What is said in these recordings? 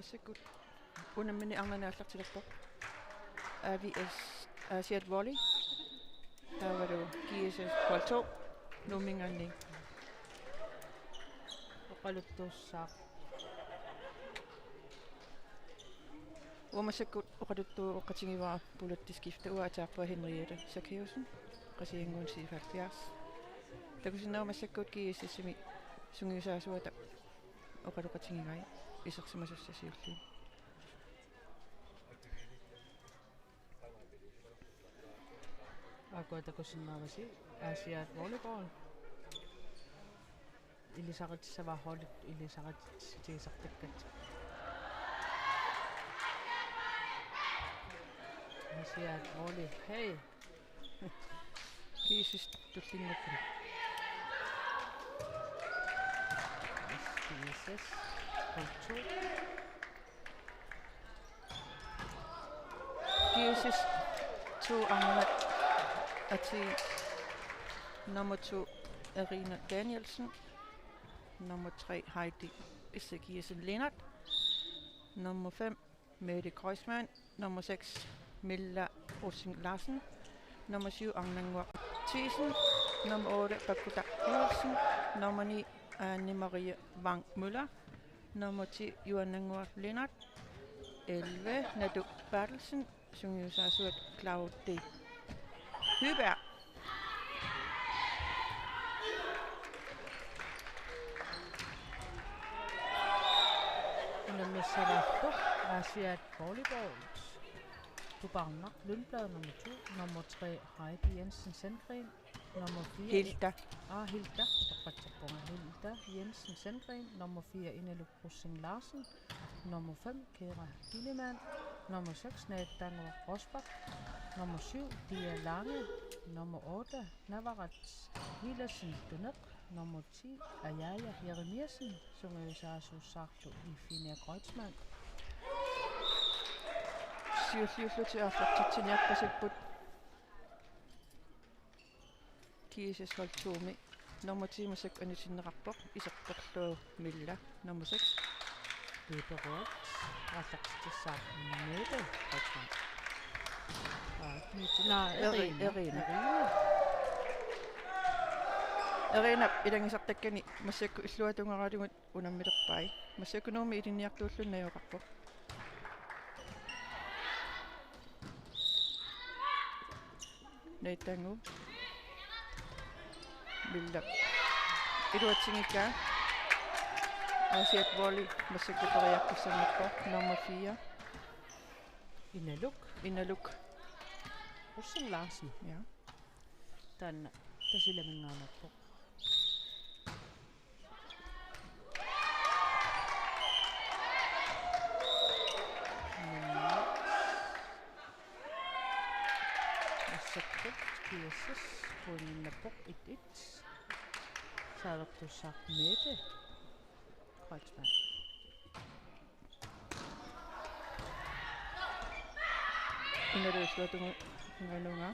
Masakut. Unamini arnanaallartilappoq. AVS Asiat Volley. Taavaru GSS hold 2. Numingaanni. Oqaluttuussaaq. Umasakut oqaluttu oqatingivara pulattiskifta uataarpua Henriette Zacchaeusen. Qasianguun 77. Takusinnaru masakut GSS-imi sungiusaasuata oqaluqatingigai isersimasussasiulli. Aquatakusinnaavasi Asiat volleyball. Ilisaqatissavaahollut ilisaqatitigisartakkat. Asiat volley. Hey. GSS tullinngakku. GSS hold 2. GSS 2 Arnat Ati nummer 2 Arina Danielsen. Nummer 3 Heidi Issakiesen Lennart. Nummer 5 Mette Kreuzmann. Nummer 6 Milla Rosing Larsen. Nummer 7 Anglangwa Thiesen. Nummer 8 Bakudak Olsen. Nummer 9 Anne-Marie Wang Møller. Nummer 10 Johanangwa Lennart. 11 Nadu Bertelsen. Sungiusaasuat Claude Hyberg. Unamissavaqtuq Asiat volleyball. Tubarnak Lundblad nummer 2. Nummer 3 Heidi Jensen Sandgren. Nummer 4 Hilda. Hilda. Hilda Jensen Sandgren. Nummer 4 Ineluk Rosing Larsen. Nummer 5 Kira Dillemann. Nummer 6 Natangwa Rosbach. Nummer 7 Dia Lange. Nummer 8 Navarats Villersen Dunek. Nummer 10 Ayaya Jeremiasen. Sungiusaasussaartu Ifina Kreutzmann. Siulliulluti aarlartitsiniaqqasipput GSS hold 2 nummer 10 masak anisinneqarpoq isertorlu Milla nummer 6 Beberot Rassaqtissaaq Mette Kreutzmann. Erina ilangisartakkani massakku illuatungaralugut unammilerpai massakkunuumi ilinniartuullunnajoqarpoq Neitangu Milla iluatsingikkaa Asiat Volley massakkutoriarkussamikko nummer 4 Inaluk Rosing Larsen. ja Tanna tasilamingaanarpoq. GSS puunnappoq 1-1. Saarertussaaq Mette Kreutzmann. Inaluisluatungu nganunga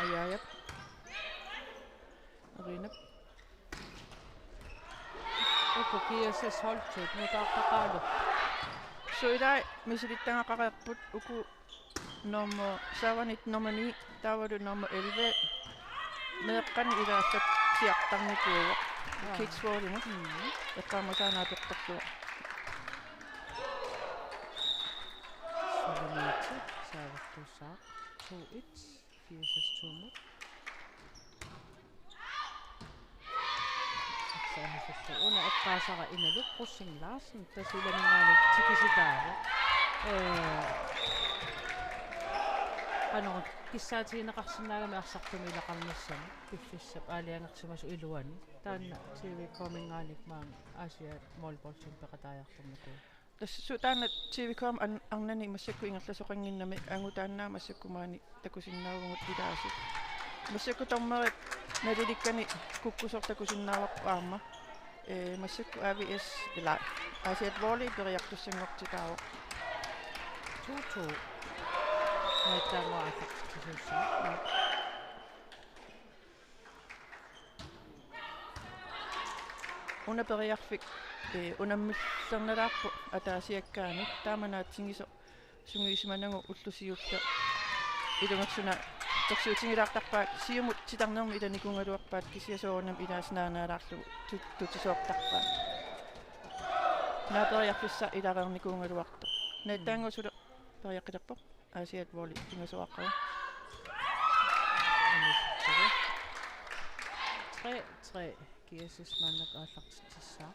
Ayayap Arinap Uko GSS holdtut nutaaqaqaalup. Suidai misilittangaqaqarput uku nummer 7 nummer 9 taavalu nummer 11 meeqqani ilaassat siartarnikuuq kidsvolleymu eqqaamasaanaapettarluuq Solomiti saarertussaaq 2-1 GSS 2 Una eqqaasara Inaluk Rosing Larsen tasilamingaalik tikisitaaru. Qanor kissaatiinaqarsinnaagami arsartumi ilaqarnissani piffissap aaliangersimasu iluani taanna TV comingaanik maan Asiat volleyballsin peqataajartornuku. tassutaana TV-com arnani massakku ingerlasoqanginnami angutaannaa massakkumaani takusinnaarugut ilaasi massakku tormerit nalilikkani kukkusortakusinnaavaqpu aamma massakku AVS ila Asiat Volley periartussangortitaaruq 2-2 Natangwa Aaqartisuussaaq unaperiarfik unammissernerlaarpu ataasiakkaani taamanaatsingiso sungiisimanangu ullusiulla ilungaksuna torsuutingilaartarpaat siumut sitarnermi ilanikungaluarpaat kisiasoornam ilaasnaanaalaarlugu tutisoortarpaat naaperiarfissa ilareernikungaluartu naattaangusula periaqqilerpoq aasiat vooli tingasoaqqa 3 GSS mannak aallartissaa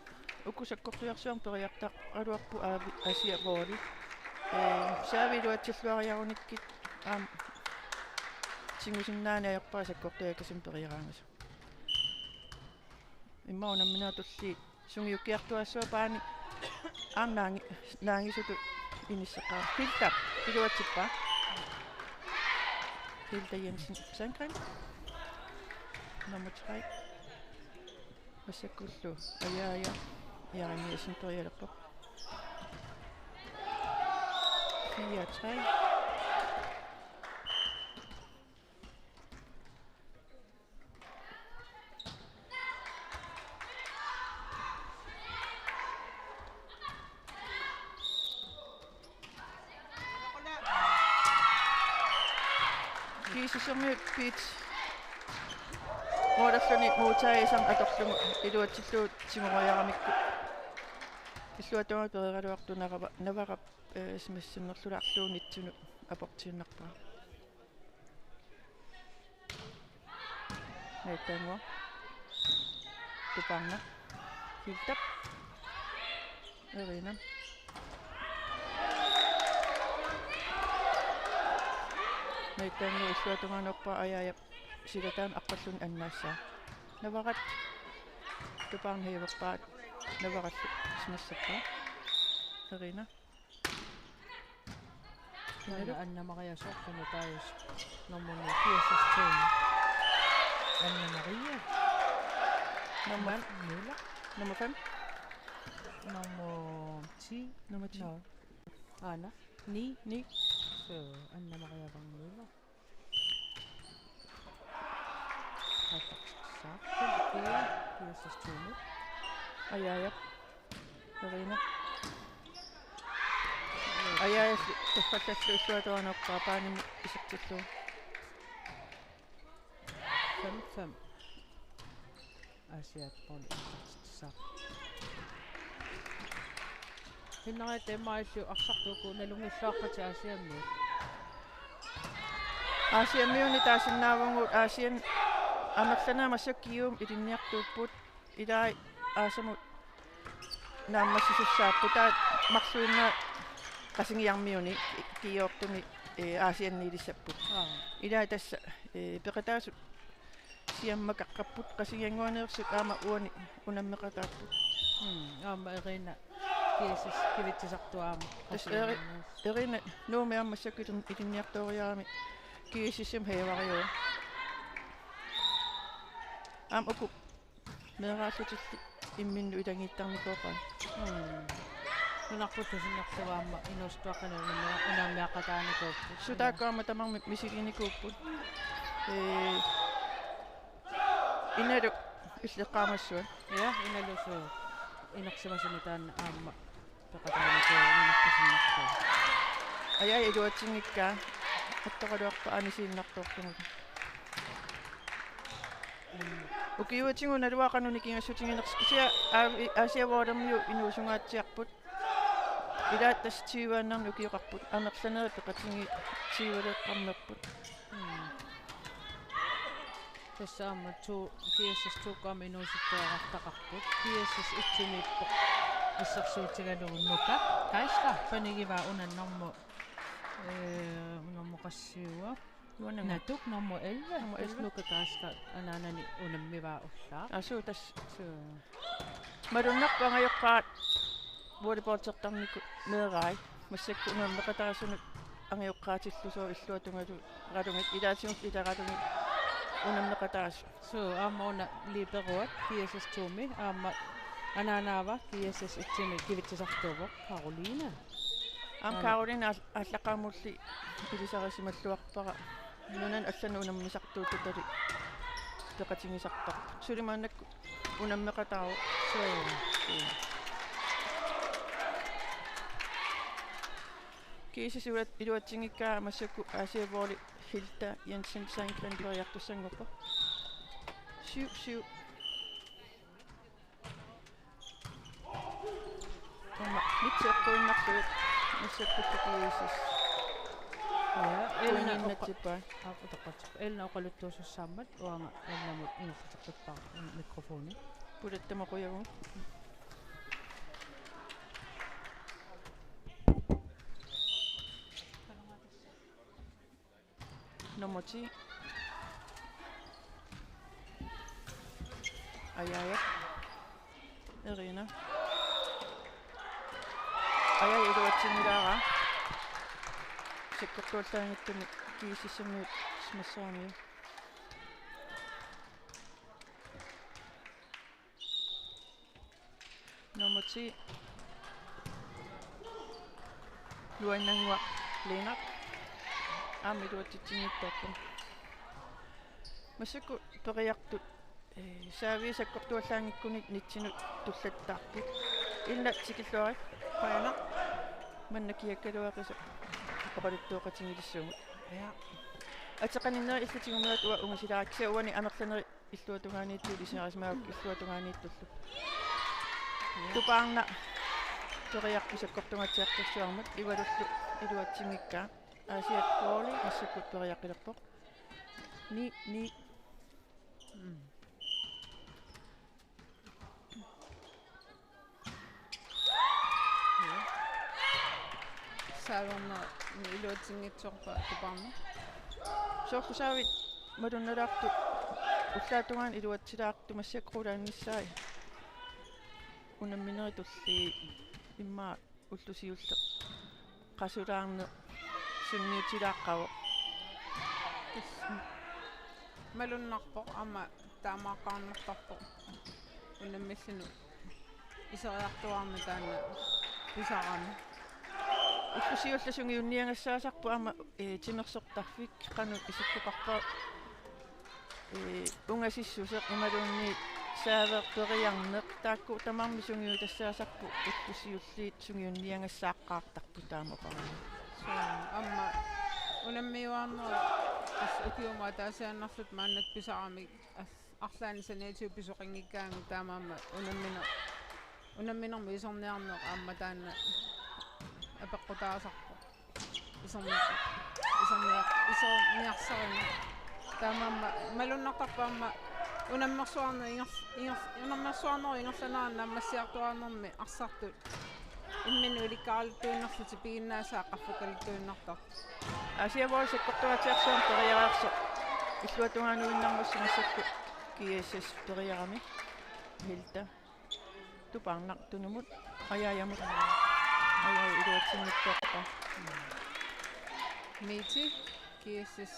ukusakkortuarsuam periartaq aluarpu aavi asia vooli saaviluatsilluariarunikkit tingusinnaaniajarpaa sakkortuakasim periaraangasu immaunamminaatulli sungiukkiartuassua paani naangisutu inisseqaa Hilda iluatsippaa Hilda Jensen Sandgren nummer 3 Vassakullu ajaja jaaniasin perialerpo 4-3 Kiisisummi pitch muodossani muutaisam atorlumu iluatsilluut simorajaramikku illuatuama periqaluartunarava navarap smassinnerlulaarluunitsunu aportiunnarpaa naitangua tuparna Hilda Erina naitangua illuatumaanarpaa ajaja silataan aqqallun annaassaa navarat tuparna hiiverpaat navarat smassappaa Erina Anna Maria Soqqanu taajus nommuni kiasasteen Anna Maria nummer Müller nummer 5 nummer 10 no. Anna 9 9 så Anna Maria van Müller kiasasteen ajaja Erina ajaja taffattallu illuatuanerpaa paanimu isaqtillu 5 asiat poli isaqtissa hinnaria temmaillu arsartuku nalungillaarpati asiammi Aasiammiuni taasinnaavungut Aasian amerlanaamassakkiuum ilinniartuupput ilai aasamut naammassisussaapputaa marsuinna qasingiarmiuni kiiortumi Aasianniilissapput ilai tassa peqataasut siammakaqqupput qasingianguaneersut aama uani unammeqataapput aama Erina kiasis kivitsisartuaama tas Erina nuumi aammassakilun ilinniartuoriarami kiisissam heivariu am uku meeraallutilli imminnu ilangiittarnikoqan nunarputtusinnertuaama inustuaqana unammiaqataanikuuppu sutaakkaama tamarmi misilinikuupput inalu illeqqaamassua ja inalusu inersimasuni taanna aama peqataaniku inersisinnertu ajai iluatsingikkaa attaqaluarpa anisiinnartortugut ukiuatsingun aluaqanuni kingassutiginersi isia aasiavooramiu inuusungaatsiarput ilaat tas tiivaannarni ukiuqarput amerlaneri peqatingi tiivaleeqqarnerput tässä aama kiasas tuuqqaama inuusittuaqartaqarput kiasas itsimiippoq issarsuutigalugu nuka kaisla panigivaa unannarmu unammoqassiuga natuk nummer 11 tas nuka kaasta anaanani unammivaa ullaa asu tas marunnarpangajorpaat volleyballtertarniku meerai massakku unammeqatarasunut angajoqqaatillusoo illuatungalu ralungit ilaatigut ilaralungit unammeqatarasu so aama una liberuat kiasas tuumi aama anaanaava kiasas itsimi kivitsisartuuvoq Carolina am Carolina allaqaamulli ilisarisimalluarpara nunan allanu unammisartuututali peqatingisartar sulimaannakku unammeqataaru kiisisulat iluatsingikkaa massakku aasiavuorli Hilda Jensen Seinklen periartussanngorpa siu Amma mitseqquinnarluit massakkullukiisis uinginnatipaa aqutaqat elna oqaluttuusussaammat uanga elnamut inertiqqippaa mikrofoni pulattamoquyagun nummer 10 Ajaya Irina Ajaya iluatsingilaara sikkertuullaangittumi kiisissammiut smassaamiu nummer 10 luannangua Lena aamiluatitsingittaakkum massakku periartut saaviisakkortuallaangikkunik nitsinut tullattaarput illa tikilluari qaana mannakiakkaluaqisa oqaluttuoqatingilissugut атеқаниnneri иллутигумиат уа унгасилааракса уани амерланери иллуатунганиитту лисинерисмаак иллуатунганииттуллу тупаарна периарписаккортунгатсиартэрсуармат ивалуллу илуатсимиккаа аасиаккуорли массаккут периаққилерпоқ ни саалорна илуатсингитсорпа тупаарна сооркусаавит малунналаарту уллаатунгаан илуатсилаарту массаккрулаанниссаи унамминери тулли иммаа уллусиулле qasulaarne sunniutilaqqavu малуннарпоқ ама таамааққарнартарпоқ унаммиллину исериартуарна таана писарами уллусиулласунгиунниангассаасарпу ама тимерсортарфик qanu исиккуқарпаа унгасиссусеқ ималуунни сааверпериарнеқ таакку тамарми сунгиутассаасарпу уллусиуллиит сунгиунниангассааққаартарпу таамапара амма унаммиуарнера ас укиума таасааннарлут мааннак писарами арлаани саниатиу писоқингиккаанги таамаама унамминерми исорниарнеқ аама таана апеққутаасарпо исорниарсарина таамаама малуннартарпаама унаммерсуарнер ингерланаа наммассиартуарнерми арсартут иммину иликкаарлуттуиннерлути пигиннаасаа qaffakalittuinnartar асиавол саккортуатиарсуам периараарсо иллуатунгаануиннармусси массакку киэсэс периарами Hilda тупаарнар тунумут аяаямут аяа илуатсинниттоққа Meti KSS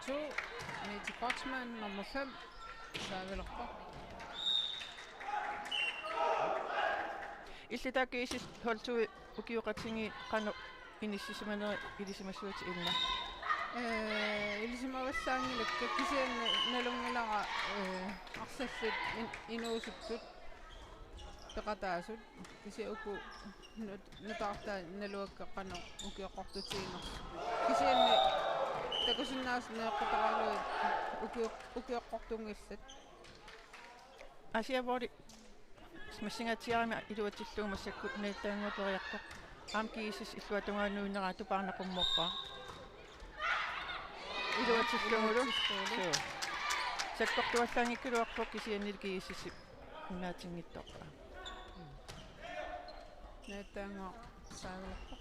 2 Meti Boxman nummer 5 саавилерпа иллитааккиисис холтуи укиоқатсинги қану иниссисиманери илисимассуати илна илисимавассаангилакка кисиан налунгилара арсаллут инуусуттут пеқатаасут кисиуку нутаарта налуакка қану укиоқортутиинер кисианни такусиннаас неэққутаралуи укиоққортунгиллат асиавори смассингатиарами илуатиллуумассаккут неэттаангупериарпоқ амкиисис иллуатунгаануиннера тупаарнақумморпаа илуатиллуумулу саккортуаллаангиккулуарпоқ кисианнилкиисисип унаатингиттоққа неэттаангуа саавилерпоқ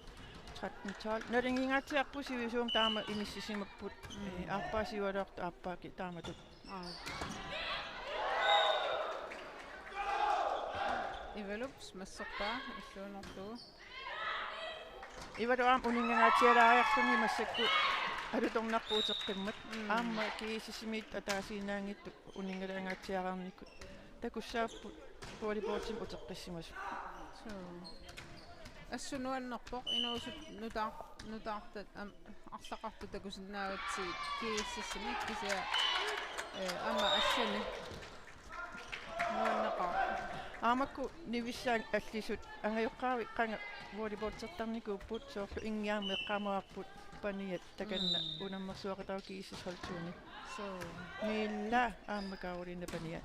13-12 налингингатсиарпусивисуум таама иниссисимаппут арпаасивалуарта арпааки тааматут ивелупс массерпаа иллуунерлугу ивалуам унингаатиалаариарсуни массакку алуторнарпуутеққиммат аама киисисимит атаасинаангитту унингалаангаатиараарникку такуссааппут волейболтим утеққиссимасу ассунуаннерпоқ инуусут нутаа nutaartat арлақартутакусиннаагатси кииссассами кися ама аллани нуаннеқар аамакку нивиссаан аллисут ангаюққаави қанга волейболтертарникууппут соорлу ингиарми эққамуарпут паниат таканна унаммерсуақатау кииссас холтууни so милла ааммакаулинна паниат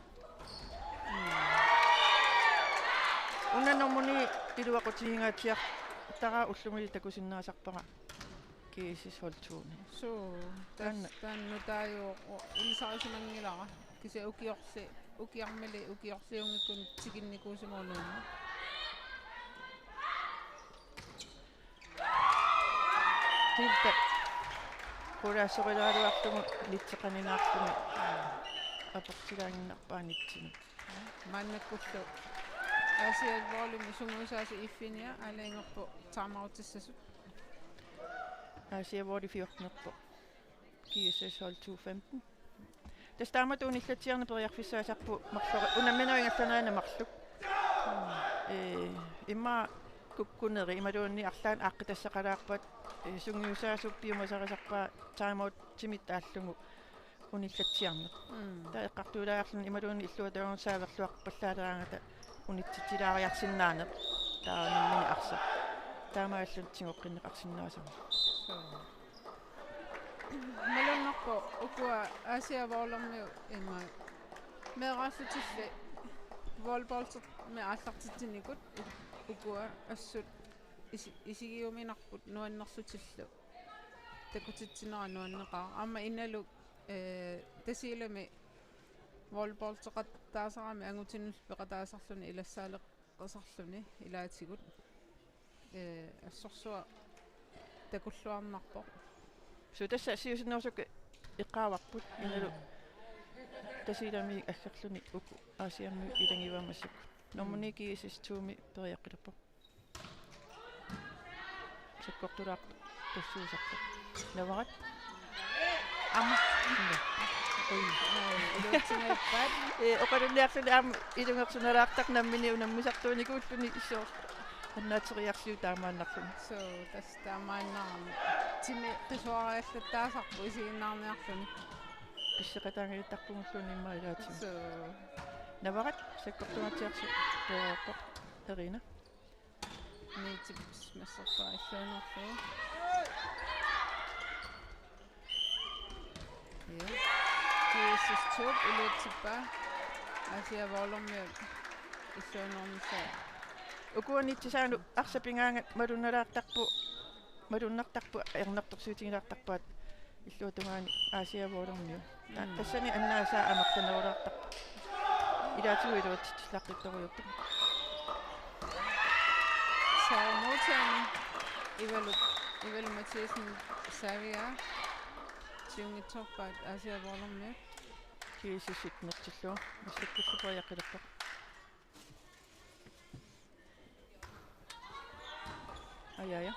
унаннормуни илуақутигингаатиар тара уллумили такусиннаасарпара кииссас холтууни so таннутааю илисарисимангилара кися ukiarmili ukiorliungikkun tikinnikkuusimuunuunna tilta qulaassoqilaaluartumu nitseqaninaartumi aportilaanginnarpaanitsini maannakkullu aasialvoorlumi sunguusaasi iffinia alaingorpu taamautissasut aasiavooli 14 kiisas hold 215 тастааматуун иллатсиарна периарфиссаасарпу марлори унамминуингалланаана марлук имма куккунери ималуунни арлаан ааққитассақалаарпат сунгиусаасуппиумасарисарпаа таамаут тимит ааллугу униллатсиарна таа эққартуулаарлун ималуунни иллуатагун сааверлуақпаллаалаангата унитситилаариарсиннаане таанаммини арса таамааллун тигоққиннеқарсиннаасама малуннарпо укуа аасиавоолэрмиу има мераафутилли волейболт ме ааллартитсиникут укуа ассут исигиуминарпут нуаннэрсутиллу такутитсинера нуаннеқаа аама иналу тасилами волейболтеқаттаасарами ангутиннус пеқатаасарлуни илассаалеққасарлуни илаатигут ассорсуа такуллуарнарпо so tässä siusinnousuk iqaawaqput inalu tasilami aggerluni uku aasiammi ilangivaamassuk normuni kiisissuumi periaqilappo sakkortulaartu tussuusarpu navarat amma oqalunniarluni aam ilungersunalaartaq nammini unammisartuunikuulluni issoor аннаатериарлуу таамааннарлуни so тас таамааннарами тими qisuariallattaasarpu isiginnaarniarluni писсеқатаангилиттарпунгуллуни иммаилаатими so наварат саккортуатиарсу переэппо эрина нитипс массарпаа иллуунерлуу киисиступ илутсиппа асиавоолэрмиу иллуунернисаа укуанитсисаану арсапингаангат малуннартарпу ернэрторсуутигилаартарпаат иллуутунгаани аасиавоолэрмиу тассани аннаасаа амертанерулаартарпу илаатигуилуатсиллаққитторуйутту саамутани ивалу матиасен савиа тиунгитсорпаат аасиавоолэрмиу киисисит нертиллуа массаккуссупааяққилерпа аяя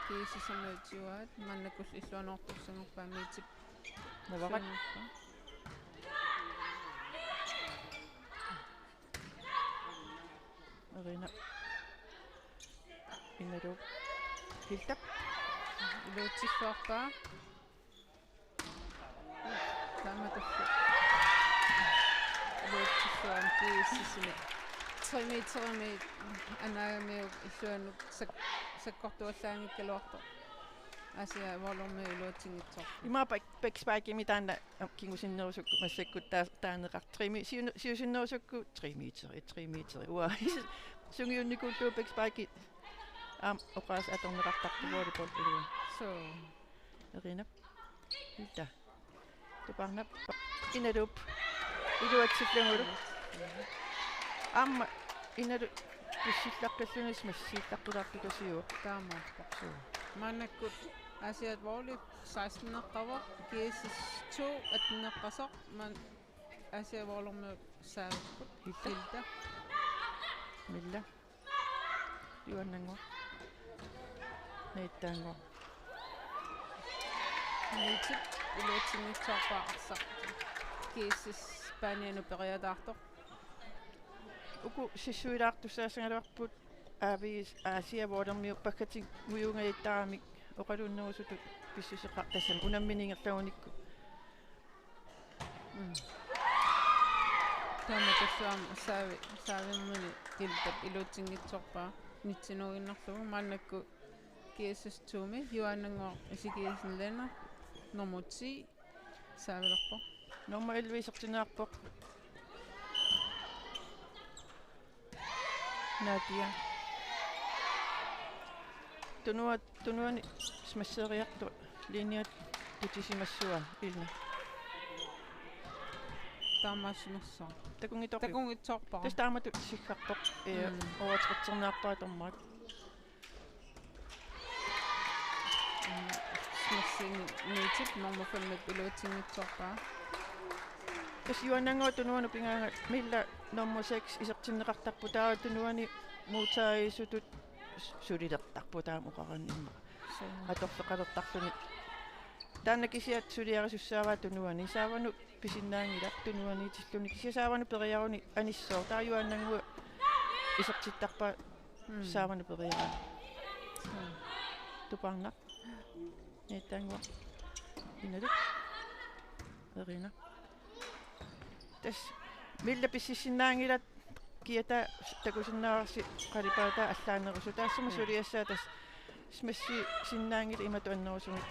киисисамаутиуаат маннаккул иллуануортурсангерпаа миитип наварат арина иннеру хилтап илуутсиффуарпаа таматаффу илуутсиффуам киисисими 3 метрами анаамиук иллуанук саккортуаллаангиккалуарто асиа волорми илуутингитсор има бэкспайкими таана кингусиннерусук массаккут таанеқар 3 сиусиннерусукку 3 метр уа сунгиунникууллуу бэкспайки оqaas аторнеқартарпу волейбол илуа so эрина илта тупарнап иналуп илуатсиллангулу amma inalu pissillaqkallunis massiillaqtulaartukasiu таамааппо маннаккут асиат воли 16-неққава киисис 2 атнеққасоқ ман асиа волерме саавиккут хиллта милла юаннангу нейттаангу нитип илуутсингитсоорпаа арсақ киисис пааниану периадаартоқ уку сиссуилаартуссаасангалуарпут avis aasiavuornermiu pakkatik muyungaittaramik oqalunnerusutut pissuseqa tassam unamminingerlagunikku Taama tassaam saavimmuni iltat iluutinngitsorpaa nitsinuginnerlugu maannakku kiassas-tuumi juanangoor isikiasinlana normutsi saavilerpo norma 11 isertinearpoq Nadia tunuani smasseriartu liniat tutisimassua ilna taamaassunersaa takungitsorpi takungitsorpara tas taamatut siggarpoq oaterternearpaa tormaat smassini niitip normufammi iluutinngitsorpaa tas juanangoo tunuanu pingaanga milla norma 6 isertinneqartarpu taa tunuani muutaaisutut sulilertarpu taamuqaranimma atorfeqalertarluni taanna kisiat suliarisussaavaa tunuani saavanu pisinnaangila tunuani tilluni kisiasaavanu periaruni anissoo taa juanangua isertittarpaa saavanu periarani tuparnaq niittaangua inalu erina tas milla pississinnaangilat kieta takusinnaarsi qalipaata allaanerusu taassama suliassaa tas smassi sinnaangila imatu annerusumi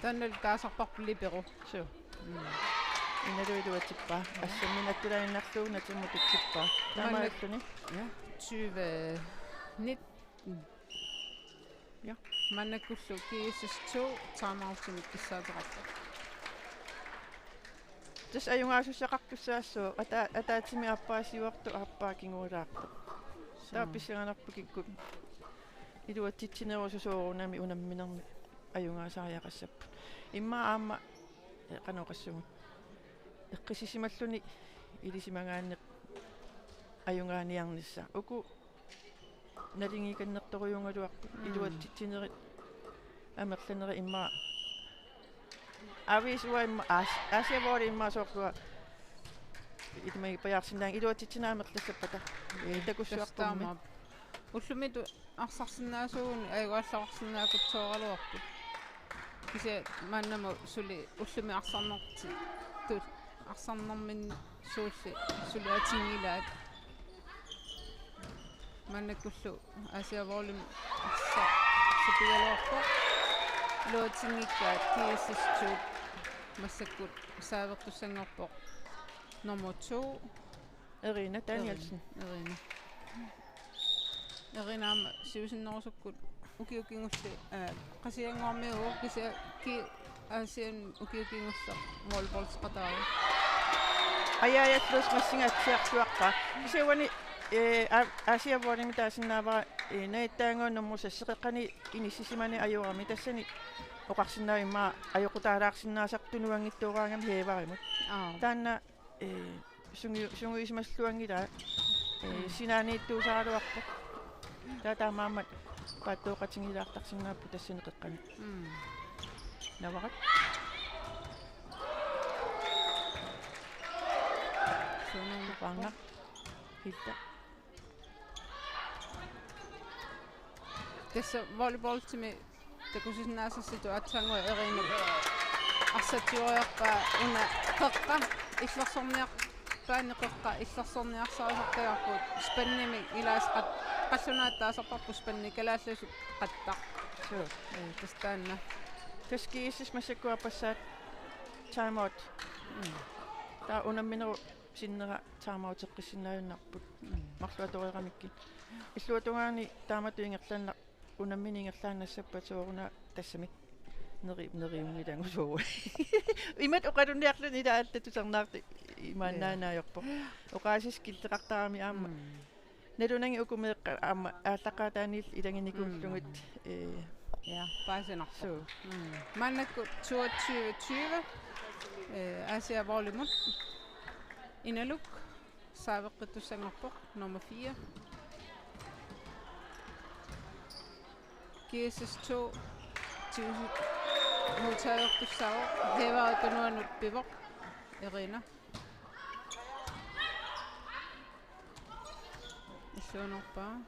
tannal taasarparpu liperu so inaluiluatippaa assamminattulainarluu natimututippaa taamaalluni ja 2019 ja mannakullu kiissas-2 taamaartumik kissaaterarpa tas ajungaasusaqartussaassuu ataatimi appaasiuartu aappaakinguulaartu taappissiganarpukikku iluatitsinerususuurunami unamminermi ajungaasaariaqassappu imma aamma qanoqassugut eqqisisimalluni ilisimangaanneq ajungaaniarnissa uku nalingikannertoruyungaluarpu iluatitsinerit amerlaneri imma avisua imma aasiavuori imma soorlua itmagi pajarsinnaang iluatitsinaamerlassapata takussuartummi уллумиту арсарсинаасууни аюалларсинаакутсооraluarpu кися маннама сули уллуми арсарнерти тул арсарнермин суулли сулиатингилаат маннакуллу асиавоолим арса супигалуарпо лоотингиккаат киассистуут массаккут саавертуссангорпо номер 2 Erina Danielsen erinaama siusinnerusukkut ukiukingulli qasianguarmiugu kisia ki aasian ukiukingullar volleyballsqataagu ajaajatlus massingatsiartuaqqa kisiuani aasiavuorimi taasinnaavara naittaanguunnermusa seqeqqani inissisimani ajurami tassani oqarsinnaavimmaa ajoqutaalaarsinnaasartunuangittuuraangam heevarimut taanna sunguisimalluangilaa sinaaniittuusaaruarpoq taamaammat paattuoqatingilaartarsinnaappu tassineqeqqani navarat sunuupaanga hitta tässä volleyballtimi takusisnaasassitu atsangua erinu арсатиориарпаа уна қеққа иллерсорниарпаанеқеққа иллерсорниарсаасартагарпут спанними илаасқат қаллунааттаасарпарпу спанни калаалласу қаттақ тастаанна таскииссис массаккуаппассаат тайм-аут таа унамминеру синнера тайм-аут эққиссиннааюннарпут марлуаторирамикки иллуатунгаани тааматуингерлаанна унамминингерлаанассаппа сууруна тассами neriungilangusuu imat oqalunniarlun ilaattatusernaarti imaannaanaajorpo oqaasis kilteqartarami aamma nalunangi ukumeeqqa aamma aallaqaataaniil ilanginikullungut ja paasinarsu mannakku 22 aasiavuorlimut inaluk saaveqqittussangerpoq nummer 4 GSS2 mutaajortussaaru heevaatunuanut pivoq erina иллуунерпаа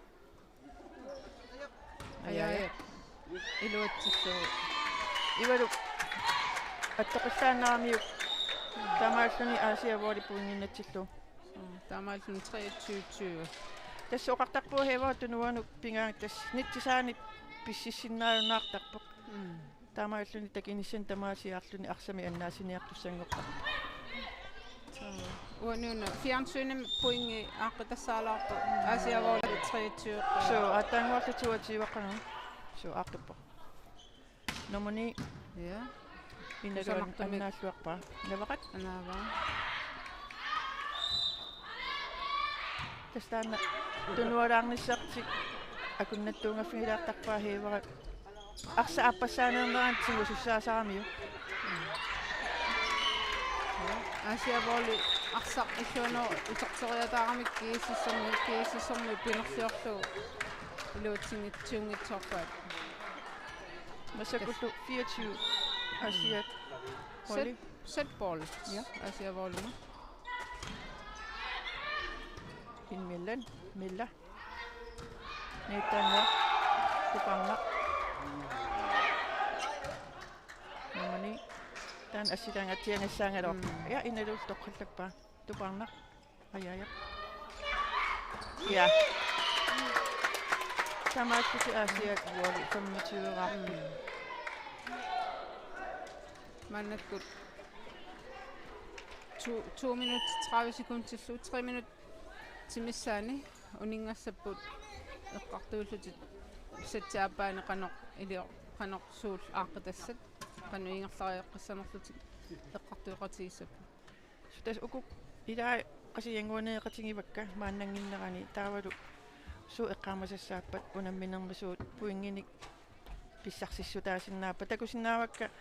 Ajaya. илуатсиллу Ивалу аттоқиссаанаамиук тамааллуни аасиаволи пуингиннатсиллу таамааллуни 23 тассоқартарпуу хеваа тунуанук пингаанг тас нитсисаани писсиссиннааюнаартарпоқ таамааллуни такиниссан тамаасиаарлуни арсами аннаасиниартуссангоқтарпа уануна фиансуинем пуинги ааққитассаалаарпу аасиаволи 23 so атаангуарлутуативаққана so аартуппо номони я инналуан аннааллуарпаа навақат анаава тастаана тунуалаарниссартик акуннаттуунгаффигилаартарпаа хеевара арса аппассаанернерантигу суссаасарамиу аасиаволи арсақ иллуано утарториатаарамик киисиссорми пинерлиорлу илуутсингитсиунгитсорпаат масакуллу 24 асиат воли setball ja аасиаволи инмиллан милла нэтанга тупанга номани тан асиданга тиангассаангалоо я иналул тоққаллаппаа тупанга аяя я тамааттути асиат воли 25 раппи маннаккут 2 minut 30 sekund til slut 3 minut тимиссаани унингассаппут эққартууллутит сатсаапаани қанеқ илио қанеқ суул ааққитассат қануингерлариаққассанерлутик эққартуиқатигиссаппу тас уку илаа қасиангуанеэқатигивакка мааннангиннерани таавалу су эққаамасассааппат унамминермисуут пуингиник писсарсиссутаасиннааппа такусиннаавакка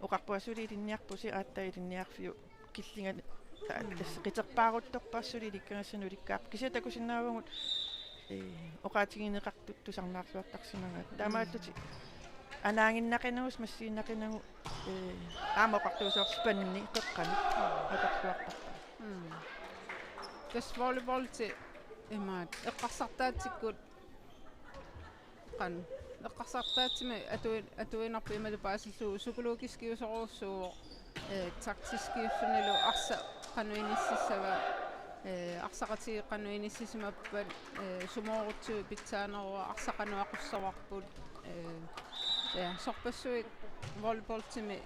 оқарпуасулиилинниарпуси ааттаилинниарфиу киллинга қитерпаарутторпаассули ликкагассану ликкаап кися такусиннаавагут оқаатигинеқартут тусарнаарлуартарсимага таамааллути анаангиннақинагус массииннақинагу аамоқартуусоорспаннни қеққани атарлуартарпа тас волейбол ти имаат эққарсартаатиккут қан эққарсартаатсими атуинарпу ималу паасиллу сукулуукискиусоруссуу тактискиуссунилу арса qannuiniссисава арсақати qannuiniссисимаппат сумоорутсуи питсаанеруа арсақануақуссаварпут я сорпассуик волейболтими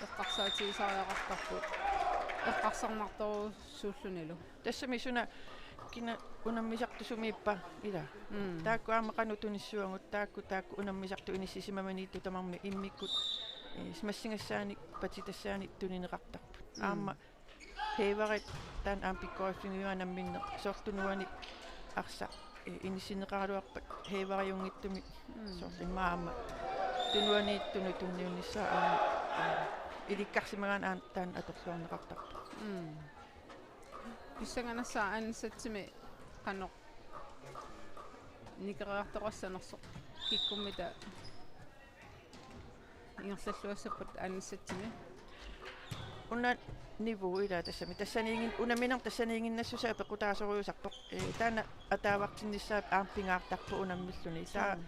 эққарсаатигисариақартарпут эққарсарнартору сууллунилу тассами суна кина унаммисартусумииппа ила таакку аамақану туниссуангут таакку унаммисарту иниссисимаманиитту тамарми иммиккут смассингассаани патитассаани тунинеқартарпут аама хеварит тан ампиккоаффингуанамминне сортунуани арса иниссинеқаралуарпат хевариунгиттуми сортин маама тунуанииттуну тунниунissaa аама иликкарсимагаан аан таан аторлуарнеқартарпу писсаганассаа аансатсими қанеқ никериарторассанерсоқ киккуммита ингерллуассаппут аансатсими уна ниву ила тассами тассаниингин унаминер тассаниингиннассусаа пеқутаасориусарпоқ таана атаавартиннissaап аампингаартарпу унаммиллуни таа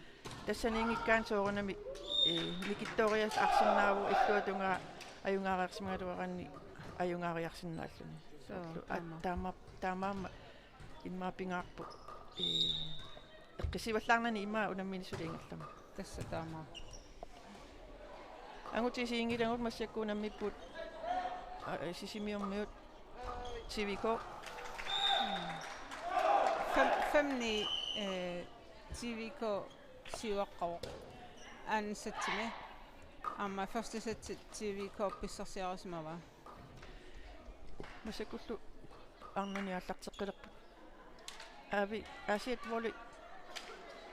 тассаниингиккаан соорунами микитториас арсиннааву иллуатунгаа аюнгаариарсимагалуаранни аюнгаариарсиннааллуни таамаама иммаапингаарпу эққисиваллаарнани имаа унамминисулиингерлама тасса таамаа ангутисиингилагут массаккуунаммиппут сисимиуммиут TVK femni TVK siuaqqaво aansatsimi amma første sæt TVK pissarsiarasmava масакуллу арнани аллартеққилерпу аави асиат воли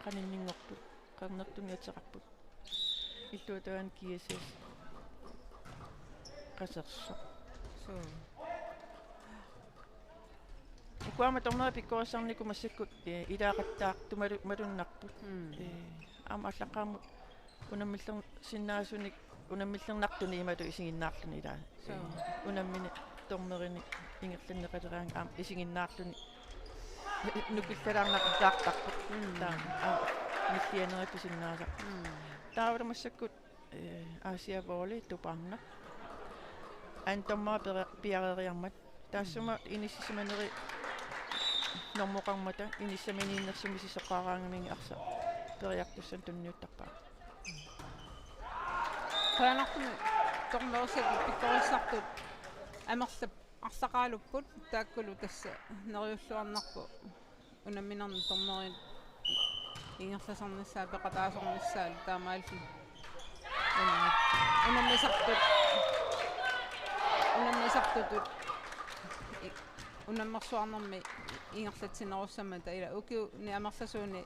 каниннингорпут қарнертунгиатеқарпут иллуатаан KSS qasерсо so икуама тормаа пиккоассарнику массаккут илаақаттаа малуннарпут аама аллаққаамут унаммиллер синнаасуник унаммиллернартуни ималу исигиннаарлуни илаа унаммини тормерини ингерланнеқалераан аама исигиннаарлуни nukillararnaqtaartarpu taa nillianerippisinnaasa taavalamassakkut Aasiavooli tuparna antommaa piareriarmat taassuma inississimaneri normoqarmata inissaminiinnersumisisoqaaraangamingi arsa periartussan tunniuttarpaa Qanartumi tormersakut pikkorissartut amersap arsaqaalupput taakkulu tassa neriulluarnarpu unamminerni tormerin ingersasarnissaa peqataasornissaal taamaallu unammisartutut unammersuarnermi ingersatsinerussama ila ukiu ni amersasuuni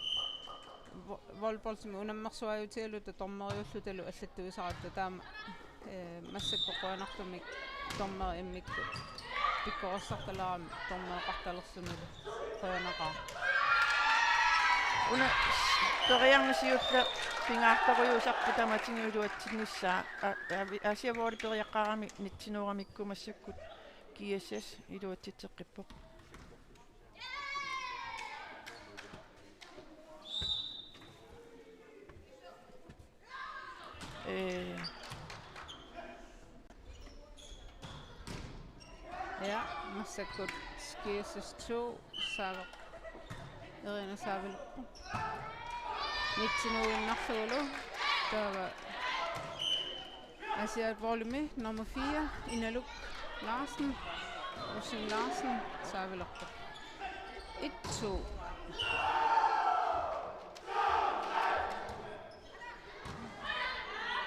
volleyballsimi unammersuajutialuta tormeriullutalu allattuisaratta taama massakkoquanartumik tormeri immikku pikkorissartalaarami tormeeqartalersumilu quanaqaa una periarnasiulla pingaartarujuusarpu tamatinguiluatsinnissaa Aasiavooli periaqqaarami nitsinuuramikkumassakkut KSS iluatsitseqqippoq Ja, massakut KSS2 saava erina saaviluppu nitsinuuinnarluulu taava Aasiavoolimi nummer 4 Inaluk Larsen Ussing Larsen saaviluppu 1-2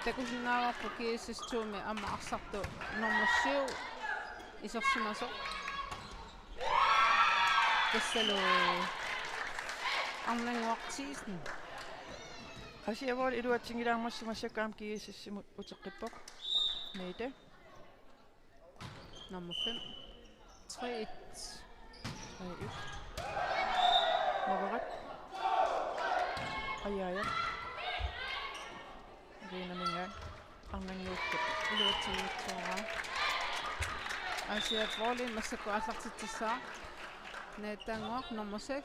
takusinnaararpu KSS2 mi amma arsartu nummer 7 isorsimasoq tassalu arnanguartiisen Aasiavooli iluatsingilaarmassumassakkaam KSS-simut uteqqippoq meete nummer 5 3-1 Navarat Ajaja Riina Mingaan arnanguukkut iluatsingiitsuaraa Aasiavooli massakku allartitsissaa neetanguaq nummer 6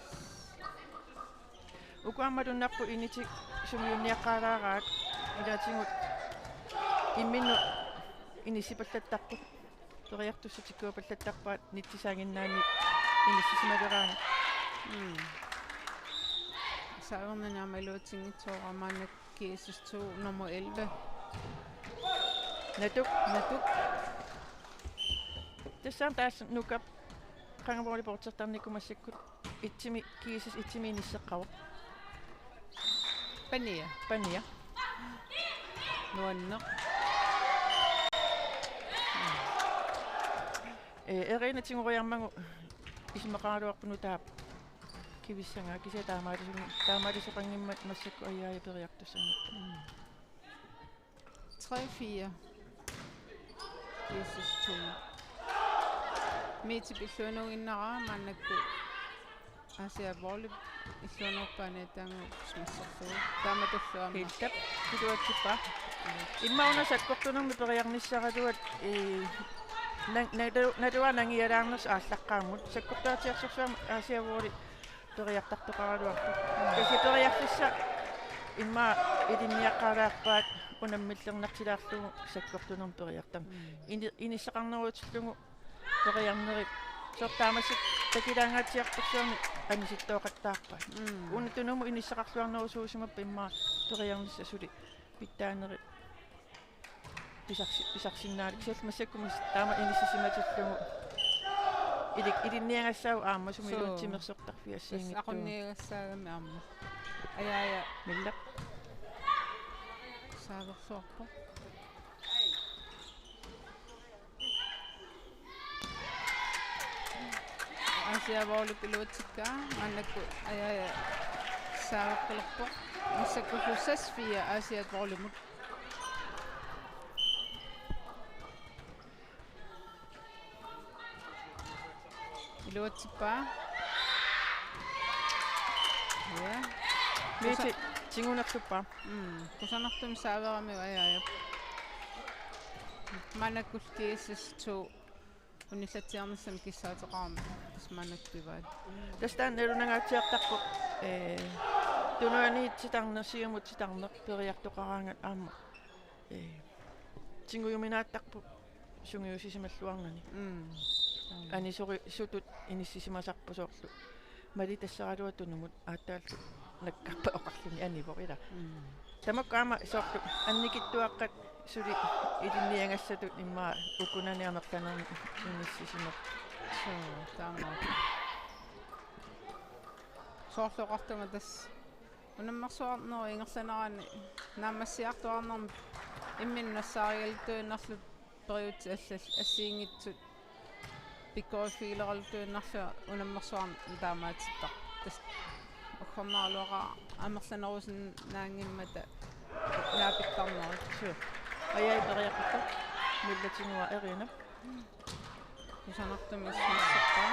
Ukuammadunnarpu initi sumiunniaqqaalaaraat ilaatingut imminnu inissipallattarpu periartussatikkuapallattarpaat nitsisaanginnaani inissisimageraana saavernaama iluatsingiitsuaraa maannak KSS2 nummer 11 natuk natuk tassaan taas nukap qangavuoli portertarnikumassakkut itsimi KSS itsimi inisseqqavuq pania nuanneq erina tinguriarmangu ismaqaaluarpunu taap kivissanga kisia taamaalisoqangimmat massakku ajaaya periartussannerpu 3-4 KSS2 miitipilluanuginnaraa maannakku Aasiavooli illuanerpaanitaangu smasserlugu taamatulluama hiltap iluatsippa immauna sakkortunermi periarnissaraluat natua nangialaarners ааllaqqaamut sakkortaatiarsorsuama Aasiavooli periartartoqaraluarpu kasi periartissa imma ilinniaqqaalaarpaat unammillernertilaarlugu sakkortunermi periartam inissaqarneruutullugu periarneri sortaamasik takilaangaatiartorsuami anisittoqattaarpat unatunumu inissaqarluarnerusuusimappa imma periarnissa suli pittaaneri pisarsinnaali kisalmassakkumis taama inissisimatullungu ilinniangassau aammasumi iluutsimersortarfiassiingittu aqunniagassaagammi aamma ajaaya millaq saaversuarpu Aasiavooli piluutsikkaa maannakku ajaaya saaverqelerpoq massakkullu 6-4 Aasiavoolimut iluutsippaa ja miiti tingunertuppaa kusanartum saaverami ajaaya maannakkul KSS2 униллатсиарнассам киссаатеқарма тасмаанакпиваат тастаан элунангаатиартарпо тунуаниитситарнерсиумут ситарнер периартоқараангат аама тингуюминааттарпу сунгиусисималлуарнани анисори сутут иниссисимасарпусоорлу мали тассаралуа тунумут ааттааллу наккарпа оқарлуни аниворила тамаккаама соорлу анникиттуаққат сули илинниангассатут иммаа укунаниамерланерни иниссисимер таамаа соорлоқартума тас унаммерсуарнери ингерланерани наамассиартуарнерми имминнассааригалтуиннарлу периут аллал ассиингитсут пиккорфилералтуиннарлу унаммерсуарни таамаатиттар тас оххомнаалуара амерланерусин наангиммата наапиттарнери су аяи периаққатта миллатинуа эрина кусанартумиссассаққаа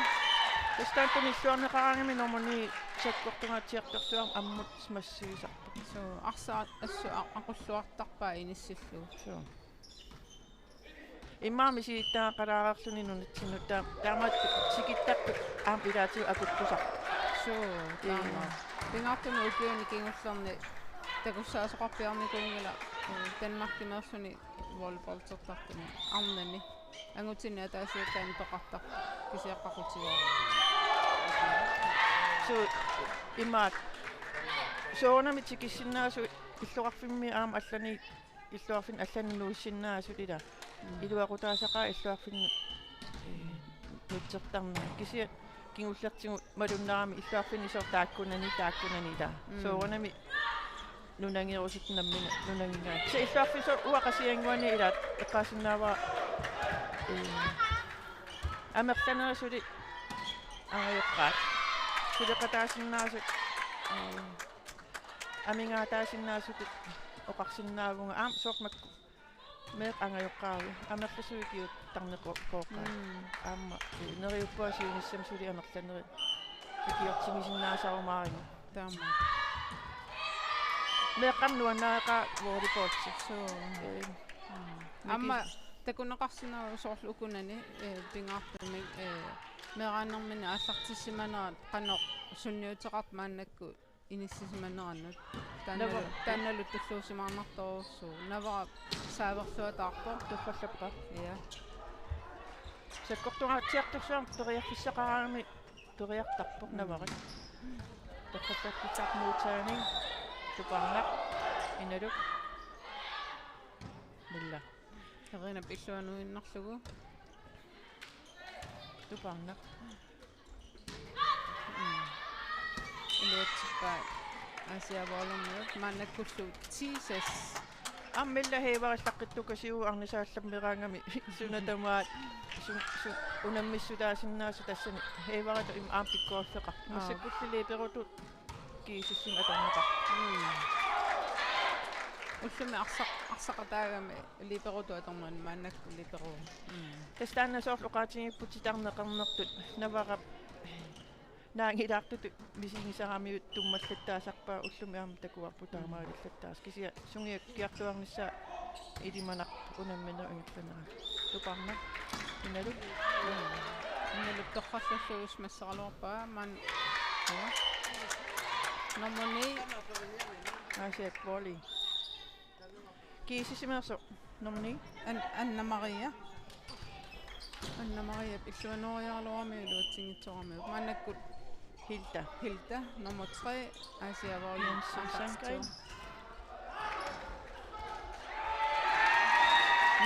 тастаантуни иллуарнеқараангами нормани саккортунгаатиарторсуар аммут смассуисарпу so арсаат ассу ақуллуартарпаа иниссиллу су иммаами сииттаа қалаарарлуни нунатсину таамаат сикиттарпут аам илаатиу акутпусар so таама пингаартуми укиуни кингуллерни такуссаасоқарпиарникуунгила Danmarkимерсуни волейболтертартуни арнани ангутини атаасиаттаани пеқартар кисиаққақутигоо су иммаат соонами тикиссиннаасу иллуқарфимми аама аллани иллуарфин алланнууиссиннаасу ила илуақутаасақаа иллуарфин нутсертарна кисия кингуллертигу малуннарами иллуарфин исор тааккунани ила соонами нунангеруситнаммина нунангингаа се иллуарфисо уақасиангуани ила эққаасиннаава амерланерисули аажоққаат сулеқатаасиннаасут амингаатаасиннаасут оқарсиннаавунга аам соормакку меэ ангайоққаави амерласуикиут тарнеқоққаа аама нериуппуасиуниссам сули амерланери икиортимисиннаасарумааринга таама меэққам нуаннаақа волейболси so амма такунеқарсинаа соорлу укунани пингаартами мерааннэрмини ааллартиссиманерат қано сунниутеқарт мааннакку иниссисиманераннут таанналу туллуусимаарнарторуссу навара сааверлуатаарпо туффаллаппа я саккортугаатиарторсуам периарфиссақараарми периартарпо навари таккаттартармуутаани тупарнақ иналук милла тарина пиллуануиннарлугу тупарнақ илуатсиппаа асиавоолуммиут мааннаккуллу тисас аммилла хеевариллаққиттукасиу арнисаалламмераангами сунатамаат унаммиссутаасиннаасу тассани хееварата им аампиккооффеқа массаккуллили перутут киисиссим атарнеқа уллуми арсақатаагами липеруту аторнан мааннакку липеру тастаанна соорлоқаатингиппут ситарнеқарнертут наварап наангилаартут мисигисарамиут туммаллаттаасарпаа уллуми аама такуарпу таамаалиллаттаас кисия сунгиак киартуарнissaа илиманар унаммина унгерланера тупарна иналу торхарллуус массаралуарпаа маан номони асиак воли кисисимерсо номни Anna Maria иллуанориарлуарми илуатсигитсорами мааннаккут Hilda nummer 3 Asia Volume Sangren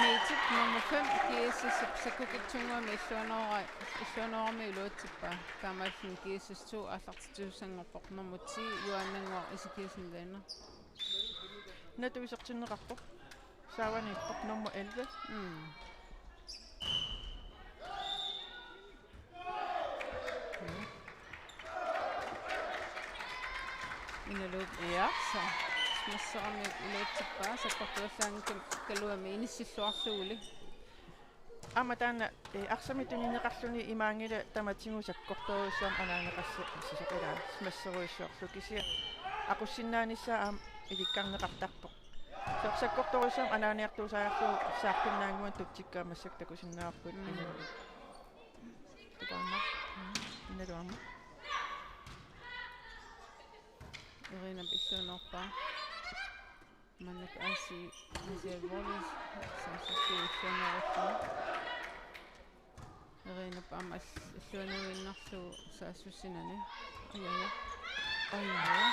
Meetup nummer 5 GSS Sakukitsunguami иллуаноорами илуатсиппа таамааллин GSS2 аллартитуусангорпоқ nummer 10 юаннангуар исикисинлаана натуисертиннеқарпоқ сааваниппоқ nummer 11 Inaluk så smassarami iluttippaa sakkortuallaangikam kaluami inissilluarluuli аматаана арсамитунинеқарлуни имаангила таматингусаккорторуссуам анаанеқасса сисақалаа смассеруиссуарлу кисия ақуссиннааниссаа аам иликкарнеқартарпоқ сорсаккорторуссуам анааниартуусаарлу сааққиннаангуан туттиккаамассак такусиннаарпут тупаана иналуама Irina Bixunorpa. Mannak Asia Wallis. Sassuunuorpa. Irina Pam Alluanuinnarlu saassussinani. Ajaa.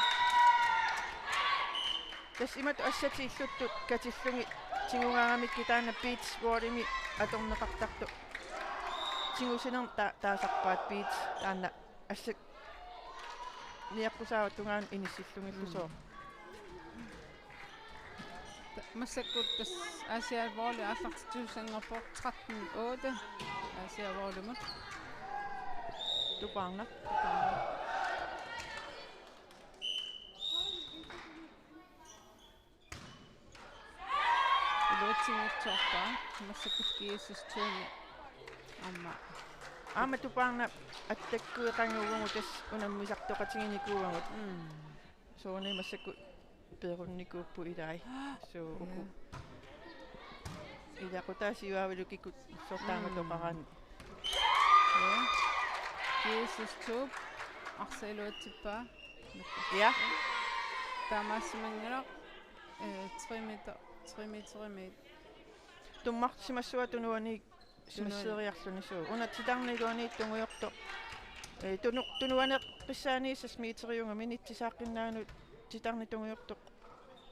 тас имат ассатииллуттут катиллуги тигунгаамикки таана beach волими аторнеқартарту тигусинер таасарпаат beach таана ассак ниаққусааваттунгаан иниссиллугиллусоо Massakut tas Asia Walli аллартитуусангорпор 13 Asia Wallimut тупаана Лотсингитсорпаа массакут кииссуми аама тупаана аттаккуеқангуугу тас унаммисартоқатигиникуугамут соони массакку перунникууппу илай соо уку илақутаасиваавилукикут сортааматоқарани кииссуп арсалуатсиппаа я тамассимангала 3 метр туммартсимассуа тунуани симассериарлуни суу уна титарнигуани тунгуйорто тунуанеқ писсаанииссас миитериунгами нитсисааққиннаанут титарни тунгуйорто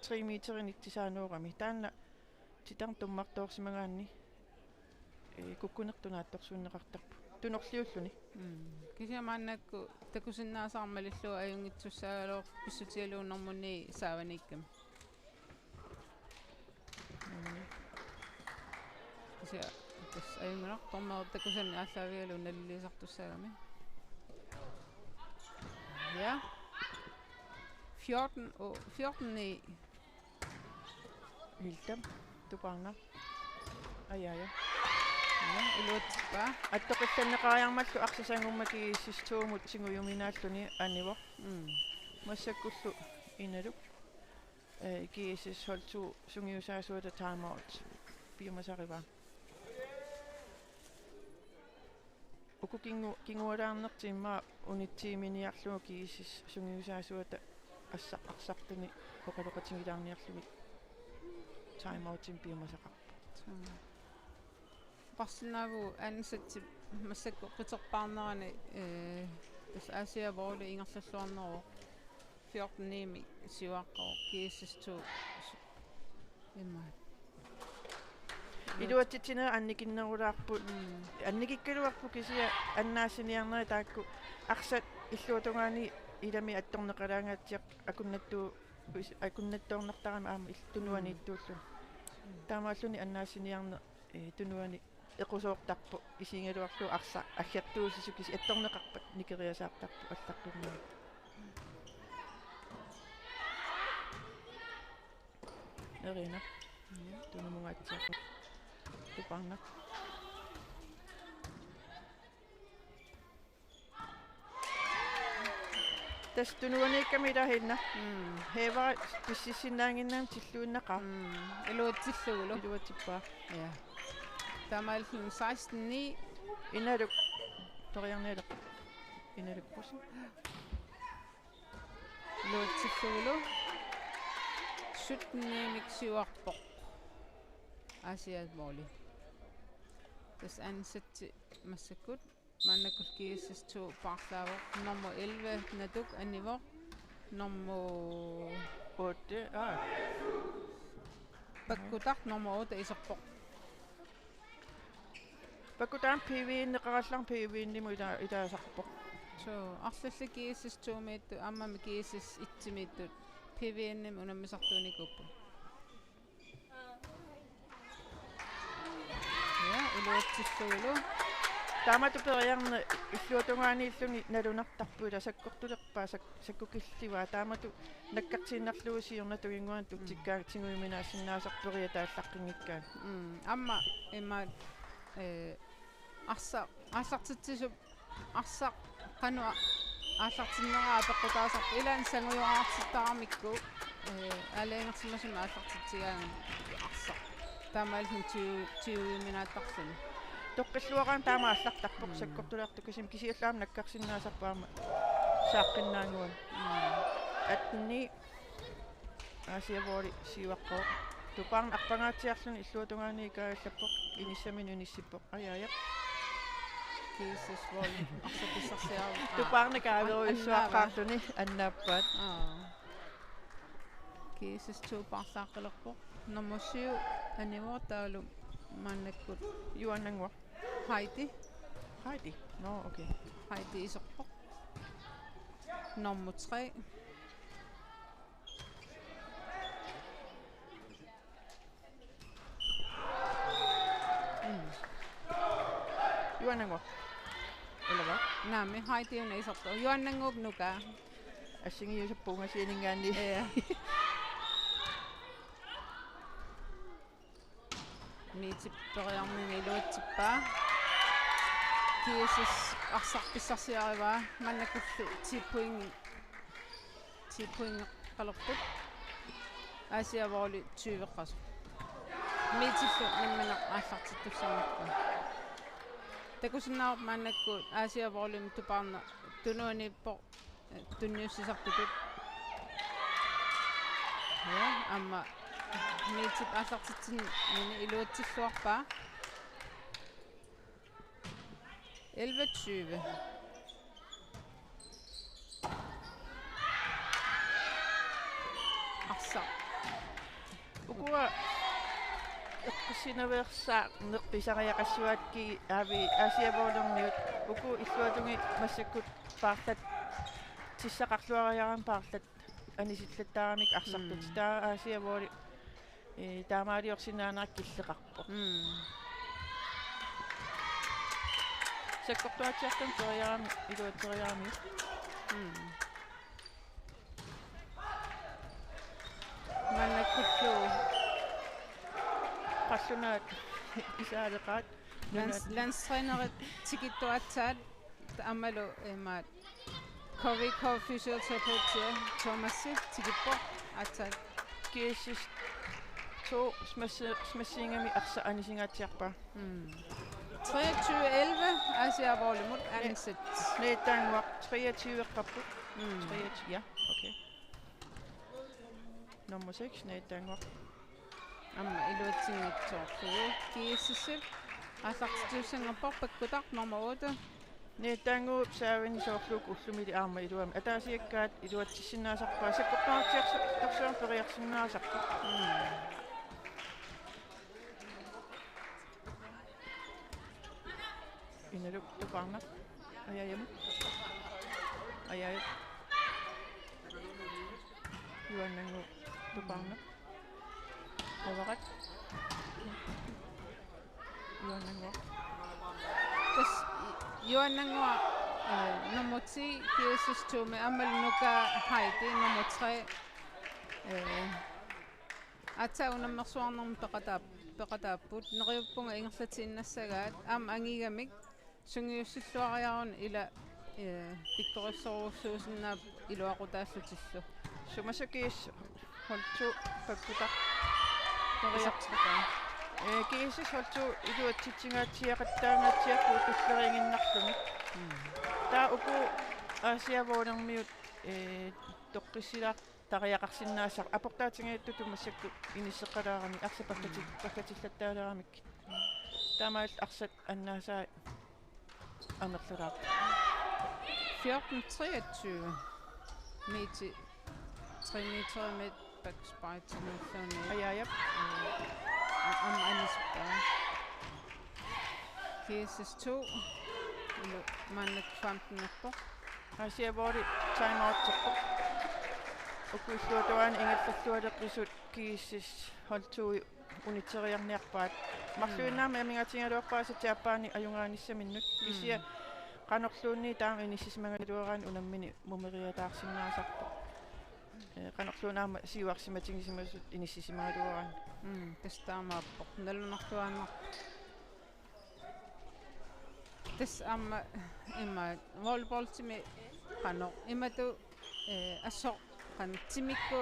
3 метрин иттисаануурами таанна титар туммартоорсимагаанни куккунертунаатторсууннеқартарпу тунорлиуллуни кисиамааннакку такусиннаасаармалиллуа аюнгитсуссаагалоор писсутиалууннэрмунни сааваниккам кися тас аюнгнақ томмер такусанни ааллаавиалу наллисартуссаагами ja 14 Hiltam tupanga ayaya илуутсиппа аттоқилланнеқариармаллу арсасангуммаки систуумут сингуюминааллуни аниво массаккуллу иналу гисис холту сунгиусаасуата таамаут биомасарива уку кингуалаарнертимма унитсииминиарлугу гисис сунгиусаасуата ассақарсартуни оқалоқатингилаарниарлуги таймаутим биомасақарпа парсинаагу аансатсип массакку қитерпаарнерани тас Asia Walli ингерллуарнероо 14 ними сиваққоо кииссисту имма илуатситсинера анникиннерулаарпу анникиккалуарпу кисия аннаасиниарнери таакку арсат иллуутунгаани илами атторнеқалаангаатсиақ акуннаттоорнартарами аама тунуанииттууллу таамааллуни аннаасиниарне тунуани эқусоортарпу исингалуарлу арса аггертуусисукис атторнеқарпат никериасаартарпу аллартуннаа эрина тунумугаатсиақу тупарна тас тунуаникками илахинна хева писсисиннаангиннаам тиллуиннақаа илуутсиллугулу илуатиппаа ja тамааллун 16 иналук ториарнеэлеқ иналукпусин илуутсиллугулу 17 немик сиварпоқ Asia Walli tas ansatti massakut manakul kiissistу parlaavo nummer 11 naduk anivor nummer 8 bakkutar nummer 8 isarpoq pakutaam PV-neqarallar PV-nimu ilaasarpoq so arlallu kiissistuumiittu ammami kiissis itsimiittut PV-nim unammisartuunikuppu ja iluutsillugulu таамату периарне иллуутунгааниллуги налунартарпула саккортулерпаа саккукиллива таамату наккартииннарлуусиорна тугингуан туттиккаа тигуиминаассиннаасарпериа тааллаққингиккаа амма имма ассартитсисуп арсақ қануа ааллартиннераа пеққутаасарп илаан сангуйуаартиттарамикку алаингерсимасуна ааллартитсигаан арсақ таамааллун тиуиминааттарлуни тоққиллуарaan таама аллартарпоқ саккортулеартукасим кисиаллаам наккарсиннаасарпаама сааққиннаангуан атни асиавори сиуаққоо тупаан арпангаатиарлуни иллуутунгаани икааллаппоқ иниссамин униссиппоқ аяаяқ Jesus vol arsapissarsiaru тупаарна кааверуиссуаққаарлуни аннааппаат Jesus tuupaarsaaqqilerpoq nummer 7 animortaalum mannakkut юаннангуа Heidi no okay Heidi isorpoq nummer 3 юаннангуа элава naami Heidi una isorto yuannanguk nuka ассигиусаппунга сиинингаанни митиппериармини илуутсиппаа Jesus арсарписсарсиариваа маннакуллу 10 point qalorput асиавооли 20-эққас митиллу нимманақ ааллартиттуссамакку такусиннаар маннакку асиавоолим тупаарна тунуаниппо тунниуссисартутут я амма митип ааллартитсин мини илуутсиллуарпаа 11:20 арса укуа эққиссинавеерсаа неқписариақассуаатки аави асиавоолерниут уку иллуатунги массаккут paarlat tissaqarluariaran paarlat anisillаттаарамик арсартут таа аасиавоори таамаалиорсинаанаак киллеқарпо саккортуатсиартам ториарами илуатсериарами маннаккуллуу qassунаат исаалеқаат landstræneret tikittuatsaat аммалу эмаат ковик физиотerapeut Thomas tikippo атсаат киссис то смассингами арса анисингаатсиарпа 23:11 асиавоолимут ансит нэтангуа 23 эққарпу 23 ja okay nummer 6 нэтангуа амма илуутсингитсоорлугу киссисип аллартитуссангаппар паккутар номер 8 нэтангу саавини соорлук уллумили аама илуам атаасиаккаат илуатсиссинаасарпаа саккортаартиарсу торсуам периарсиннаасарпа инелук тупаарна аяям аяй юаннангу тупаарна аварат юаннангу тас юаннангуа номер 10 киссистууми аммалнука хайди номер 3 атсаунаммерсуарнэрм пеқатааппут нериуппунга ингерлатииннассагаат аама ангигамик сунгиуссиллуариарун ила пиккориссоруссуусиннаап илуақутааллутиллу сумасакиис холту паккута ториартика киисис холту илуатситсингаатсиақаттаагаатсиаққу туллерингиннарлуми таа уку асиавоонермиут тоққиссилаа тариақарсиннаасар апортаатингиатту тумассакку иниссеққалаарами арсапаккатиллаттаалаарамик таамаал арсат аннаасаа амерлулаа 14:23 мити 3 meter med backspejltilfælde аяяп om anisbær cases 2 man kvanten på асиавоори таймаутсерпо укуиллуутуаан ингатталлуалеққисут кииссис холтуи унитериарниарпаат марлуиннаама амингатингалуарпааса тааппаани аюнгааниссаминнут кисия qanorluunni taam inissismangaluaraan unamini mumeriatаарsinnaasarpo qanorluunaama siuarsimatingisimmasut inissisimangaluaraan testaamaappo nalunartuaannar tes amma imma volleyballtimi qanor imatu asso qan timikku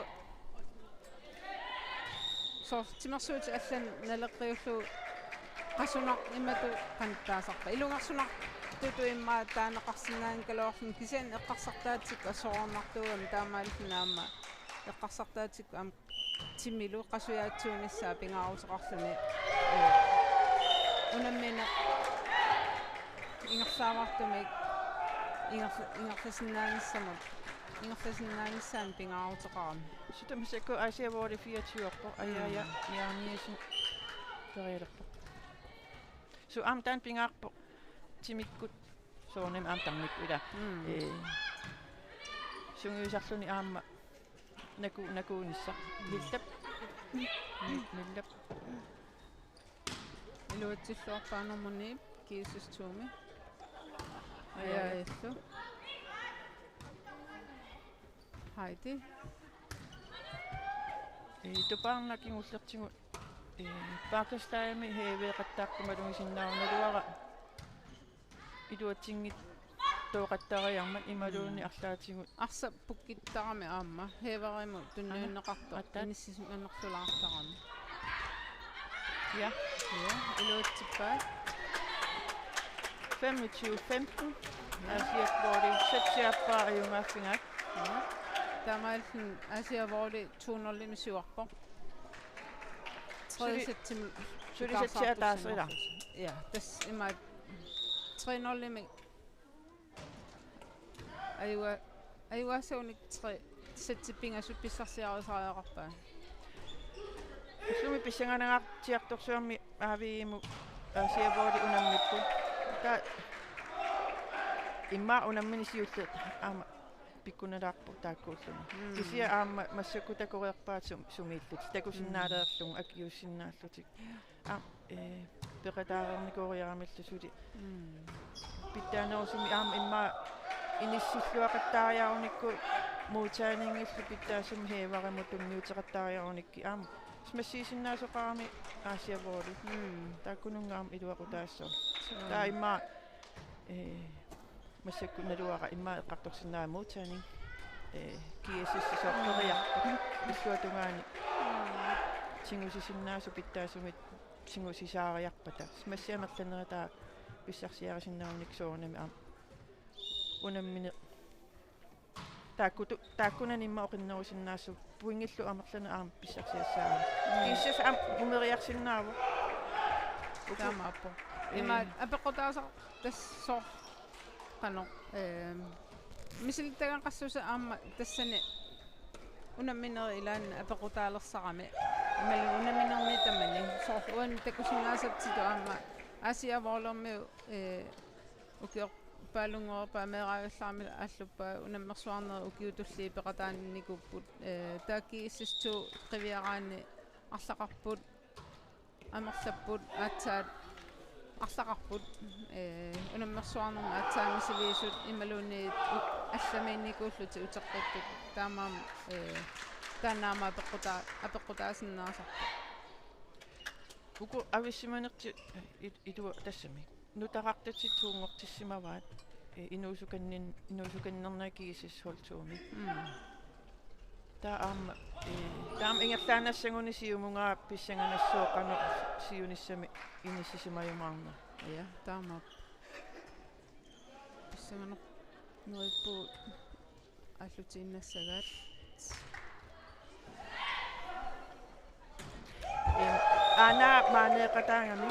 so timersuut allan naleqqiullu qasunar imatu qantaasarpa ilungarsunar tutu imma taanaqarsinaan kaloorlun kisian eqqarsartaatik asoornartuugam taamaallunaamma eqqarsartaatik am timilu qasuyaatsuunissaa pingaaruseqarluni unammina ingerlaavartumik ingerlasinnaanissamut ingerlasinnaanissaan pingaaruteqaram Sitamisakku asiavuori 24 orpo ajaja jaarniisin perialerpo. Su am tan pingarpo timikkut soonem am tarmikkuila. Sungiusarluni aamma nakuunissa millap millap iluatsilluarpaanermuni kiisustuumi ajaillu Heidi tupaarnakin ullertigu Pakistaami heeveeqattaaqqumalungisinnaarnaluara iluatingit tooqattariarmat imaluuni arlaatigu arsa pukkittaqami aamma heeverimu tunniunneqarto inissimannerlulaartarami ja iluatsippaat 25-15 asiavuori satsiappaa ajungaaffingak Tamaalfin asiavuori tuunerlimisiuarpo 3 sulisatsiataasrila ja tas ima 3 ayuasaunik 3 satsipingasut pissarsiarisariaqarpaa Sumi pissanganangaartiartorsuarmi aaviimu asiavuori unammippu ta imma unammini siullet aama pikkunalaarpu taakkuulluni kisia aama massakutakoreerpaat sumiillut takusinnaaleerlung akiussinnaallutik peqataareernikoriaramillu suli pittaanersumi aama imma inissilluaqattaariarunikku muutaaninngillu pittaasumi heevarimu tunniuteqattaariarunikki aama smassiisinnaasоqarami aasiavuori taakkunungaam iluaqutaassor taa imma massakkunaluaqa imma eqqartorsinnaa muutaaning kiassissortoriarpu illuatungaani tingusissinnaasu pittaasumit tingusisaariarpata smassiamerlaneretaa pissarsiarisinnaarunik soornami aam unammine taakkunanimma oqinnerusinnaasu puingillu amerlana aam pissarsiassaara kiissas aam umeriarsinnaavu Tamappo ima apequtaasa tassor qano misiltagan qassusa aamma tassani unammineri ilaanna apequtaalersaarami imalu unamminermi tamani soorluan takusinnaasaptitu aamma asiavorlormi ukior paalungoorpa meeraagallarmi alluppa unammersuarneri ukiutulli peqataannikupput taaki issistu qiviaraani арлақарпут амерлаппут аатсаат арлақарпут унаммерсуарнерма аатсаамисилиисут ималуунни алламиинникууллути утеққиттут таамаам танаама апеққутаасиннаасарпа уку ависсиманерти илуа тассами нутақартати туунгортиссимаваат инуусуканнернакигисис холтууми таам ингерлаанассагуни сиумунгаа писсанганассооқану сиуниссами иниссисимаюмаарна ja таама писсанганер нуиппу аллутииннассагаат ана маанеқатаангами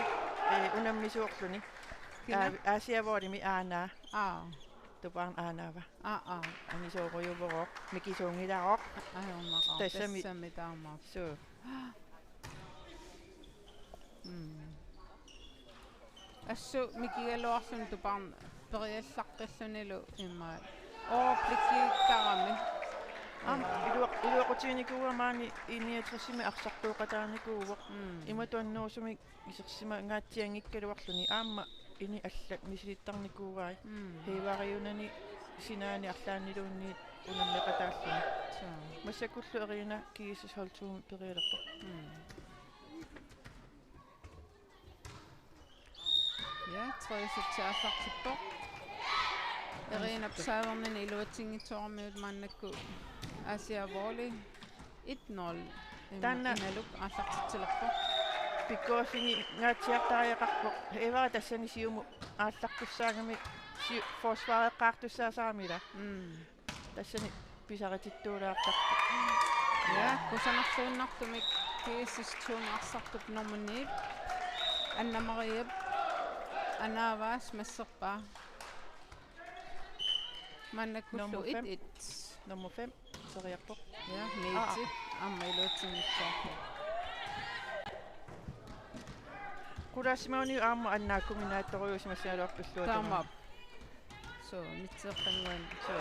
унаммисуорлуни аасиаворими аана тупаан аанава анисоорювороо микисуунгилароқ аёрмаqa тассами таамаа су ассу микигалуарлун тупаан периаллаққиллунилу иммаа пlikkiukkарами илуақутиникууамаани иниатрисими арсартууқатааникууво иматуаннуусуми исерсима гаатсиангиккалуарлуни аама ini alla misilittarnikuugai heivaariunani sinaani arlaannilunni unammeqataalluni massakullu erina kiisis holtuum perialerpo ja tredje erina psaavernin iluatingitsoormiut maannakku asiavuoli 1-0 tanna inaluk аллартитсилерпо Pikkoafingi ngaatiartariaqarpoq eva tassani siumu ааллартуссаагами forsvareqqaartussaasaamila тассани писаратиттуулаартарпу Ja, кусанарлууннартумик кииссистуунеарсартуп нормунниит анна-мариап анааваас массерпаа маннаккуллу ит nummer 5 сариарпоq ja меити аммаилуутсиннитсаарпу кулаасимауни аама аннааккуминаатторуйусимассаалуарпуллуа таамап so митсеэққангуан so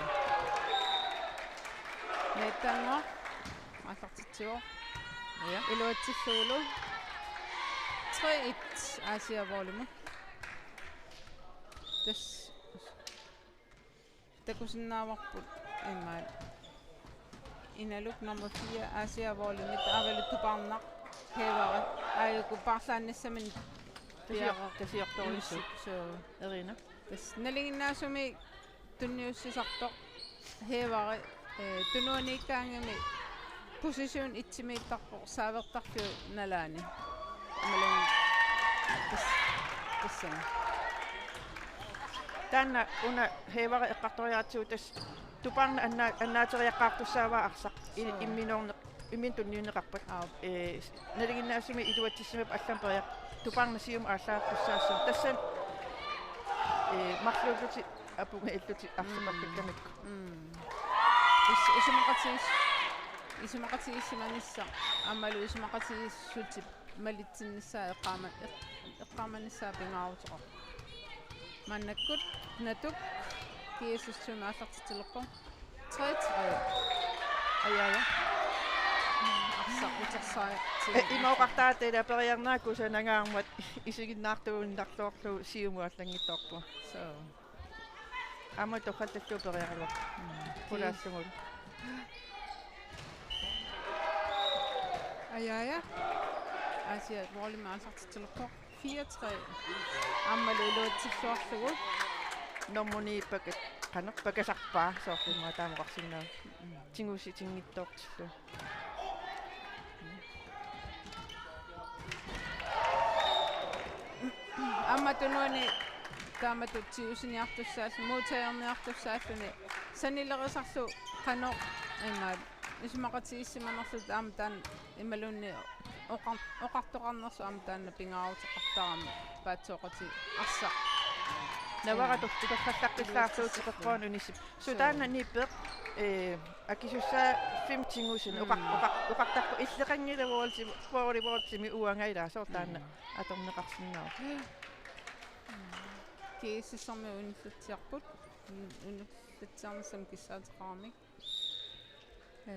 нэтанга аллартитсуо ja илуатсиллуулу 3-1 Aasiavoolimu тас такусиннааварпут иммаат иналук номер 4 Aasiavoolumit авалуттупаарнақ хевара аюку парлааннассамин тасиорторуйссу so эрина тас налингиннаасуми тунниуссисарто хевара тунуаниккаангами position itsimiittarpo saavертарфиу налаани амалун тассан таанна уна хевара эққарториаатсуу тас тупаарна аннаатериаққаартуссааваа арсақ имминорне иммин тунниунеқарпат налингиннаасуми илуатсиссимап аллам периақ тупаарна сиум ааллаартуссаассам тассан марлуулути апунга иллути арсимаққиккамикку исимақатигиссиманисса аммалу исимақатигиссутип малитсиннссаа эққааманиссаа пингаарутеқар маннаккут натук киэсуссуми ааллартитилерпо 3-3 аяя арса утерсаа имаоқартаатела периарнаакку санангаармат исигиннаартууннарлоорлу сиумуаллангитторпу so ама тохатталлу периарлу пулаассугул аяя Aasiavoolimu ааллартитилерпо 4-3 аммалулуутсиллуарлугу номмуни пакет канер пакасарпаа соорлимаа таамоқарсинаа тингуси тингиттоортиллу амматунуани тааматутсиусиниартуссааллу муутаерниартуссааллуни санилерисарлу каноо имаат исмақатигиссиманерлу таама таан ималунни оқартоқарнерсу аама таанна пингаарутеқартарами паатсооқати арса наварату тукаллаққиллаарлуутеққоон унисип сутаанна ниппеқ акисуссаа 5 тингусин оқартарпу иллеқангилавуалси фооривуутсими уангаилаа соортаанна аторнеқарсинаа киисиссарми униллутсиарпут униллутсиарнссам киссаатеқармик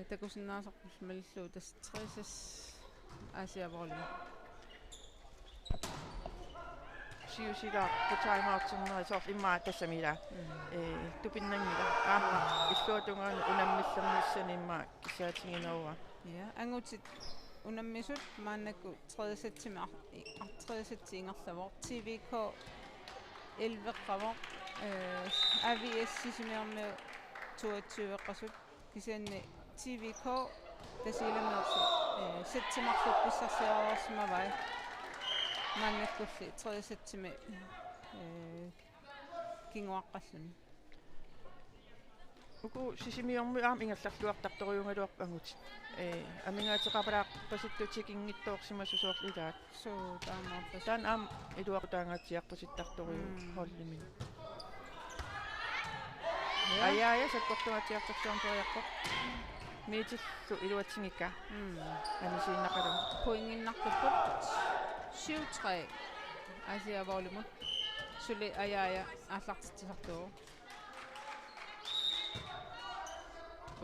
такусиннаасарпус маллуу тас трисас Aasiavoolimu сиусилаа таймаутсернери соор иммаа тассамила тупиннангила аама иллуатунгаани унаммиллерниссани иммаа кисаатингинауа ja ангутит унаммисут мааннакку 3-сатсими артреасатси ингерлавоо TVK 11-равоо AVS сисимиармиу 22-эққасут кисианни TVK тасиламерсу сатсимарлук писсарсиаруарсимавай мааннаккулли 3-сатсими кингуаққаллуни уку сисимиорми аам ингерларлуартарторюнгалуарп ангут амингаатеқапалаақ паситтутикингитторсимасусоорлилаат so таамааппас таан аам илуартаангаатиарпаситтарторюу холлимин аяя саккортуатиарторсуарториарпоқ миитиллу илуатсигикка анисииннақалу поингиннартуппут 7-3 Aasiavoolimu сули аяя ааллартитсартуу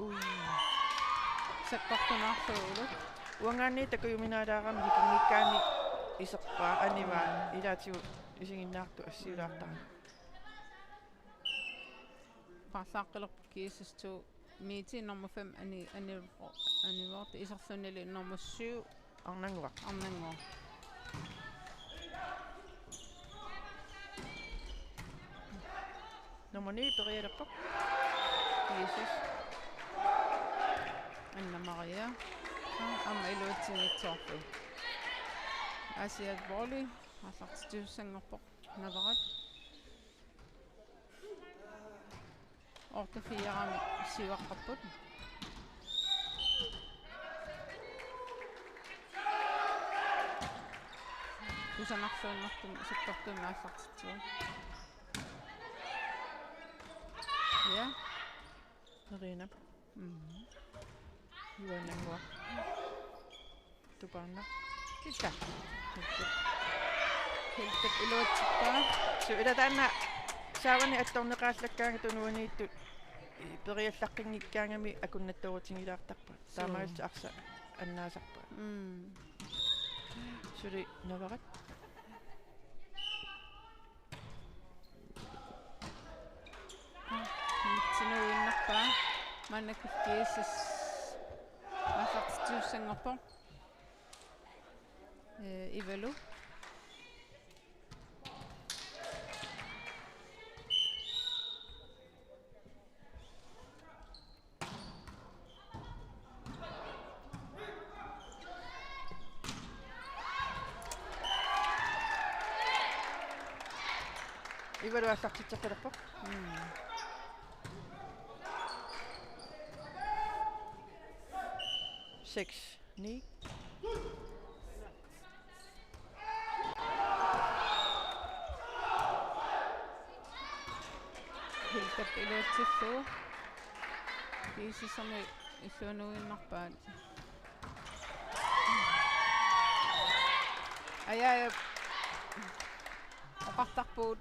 уи саккортунаарлуулу уангаани такуюминаалаарами хикингиккаани исерпаа аниваа илаатигу исигиннаарту ассиулаартаа парлааққилерпу киисисту мити номер 5 анивоорт исерлунили номер 7 арнангуа арнангуа номер 9 периалерпоқ Jesus Anna Maria amma iluutsinitsoorlu Asiatvorli арлартитиуссангорпоқ наварат ортафиарами сиваққарпут тусанарлууннартум суппартуми ааллартитсуа я Nerina. Juonengua. Tupanna. Kiitos. хилтат илуатсиппаа So ida tänä saavani attorneqaallakkaaga tunuaniittut periallaqqinngikkaangami akunnattuutingilaartarpa taamaalta arsa annaasarpa suli navarat mitsinuinnarpaa mannakulkiissas ааллартитиуссангорпоқ ивалу ivalu allartitseqqilerpoq 6 9 хилтат илуатсиллуу кисисами иллуануиннарпаат ая оқартарпуут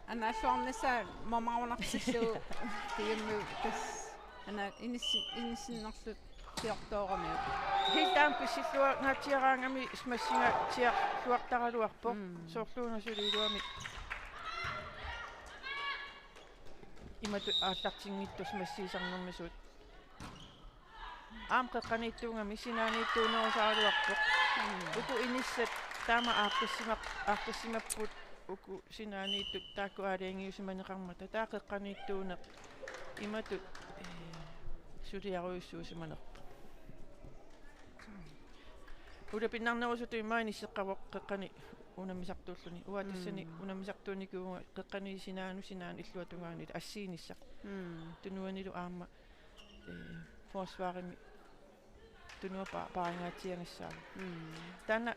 анааллуарнасаа мамаунарсиллуу тиимму тас ана иниссиннарлут тиортоорами hiltaan pissillua naatiaraangami smassinga tiar luartaraluarpoq soorluuna suliiluami imatu aallartinngittus massiisarnermisuut aam qeqqaniittuungami sinaaniittuunerisaaluarpoq uku inissat taama aaqqissimapput uku sinaaniittut taakku aaliangiusimaneqarmata taa qeqqaniittuuneq imatu suliaruissuusimanerpa Uda pinnarnerusut imaanisseqqavoq qeqqani unamisartuulluni uatassani unamisartuunikuunga qeqqani sinaan illuatungaanit assiinissaq tunuanilu aamma forsvaarimi tunua paangaatiangassaa tanna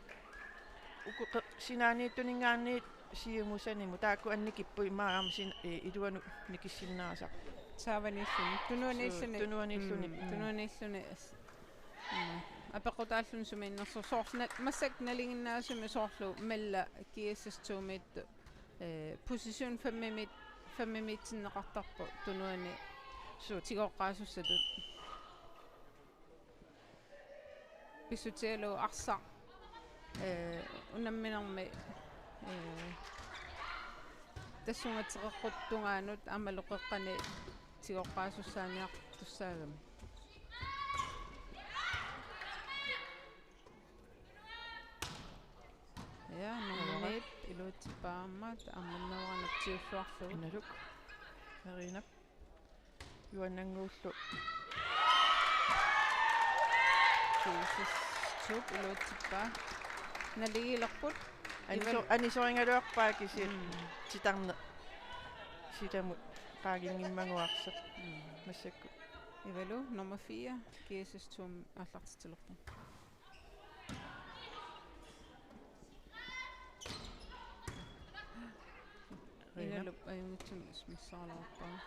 uku sinaaniittuningaanniit siumusanimu taakku annikippu imaam sin iluanu nikissinnaasaq сааваниллуни туnuanиллуни апекутааллун сумииннерсо соорнат массак налингиннаасуми соорлу малла киассастуумиитту позицион 5-митсиннеқартарпу тунуани тигоққаасуссатут писсутиалу арсаа унамминерми тассунгатереққуттунгаанут амалоқеққани тигоққаасуссааниар туссаагами Ja, номинит илуутипааммат амманнеранатсиуллуарлу инналук Marina юаннангууллу кисис туп илуутиппаа налигилерпут анисоингалуарпаа киси титарне ситамут паагингиммагуарсат массакку ивалу номер 4 кисис тум аллартитилерпу Inallup ajungutsun missaalauppaa.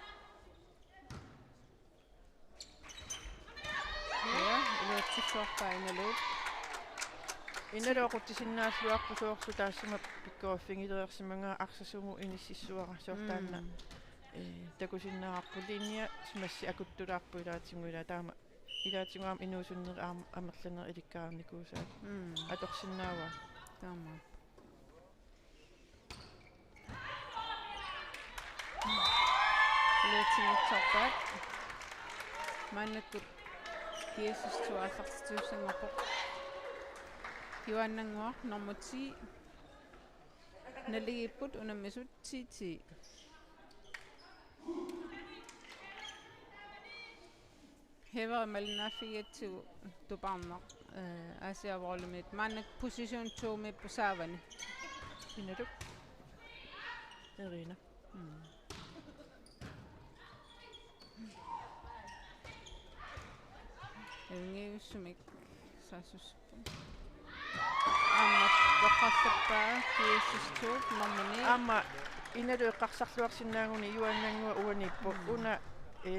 Ja, iluatsissuarpaa inallup. Inalluoquttisinnaasluarpusuorlu taassuma pikkuaffingileersimangaa arsasumu inississuara soortaanna takusinnaarpu linja smassi akuttulaarpu ilaatinguila taama ilaatinguam inuusunneri amerlaner ilikkaarnikuusaat atorsinnaava taama Iluatsingutsorpaat maannakut kiasussuaallartituussangorpoq Joannanguar normuti naligiput unammisut titi Hever malnaafigatsu tuparneq Asiavorlumit mannak position 2 med på saavani. Inaluk. Erina. Ngiussumik sasus. Amma toqassappa kiissustuut normani. Amma inalu eqqarsarluarsinnaanguni yuannangua uanippu una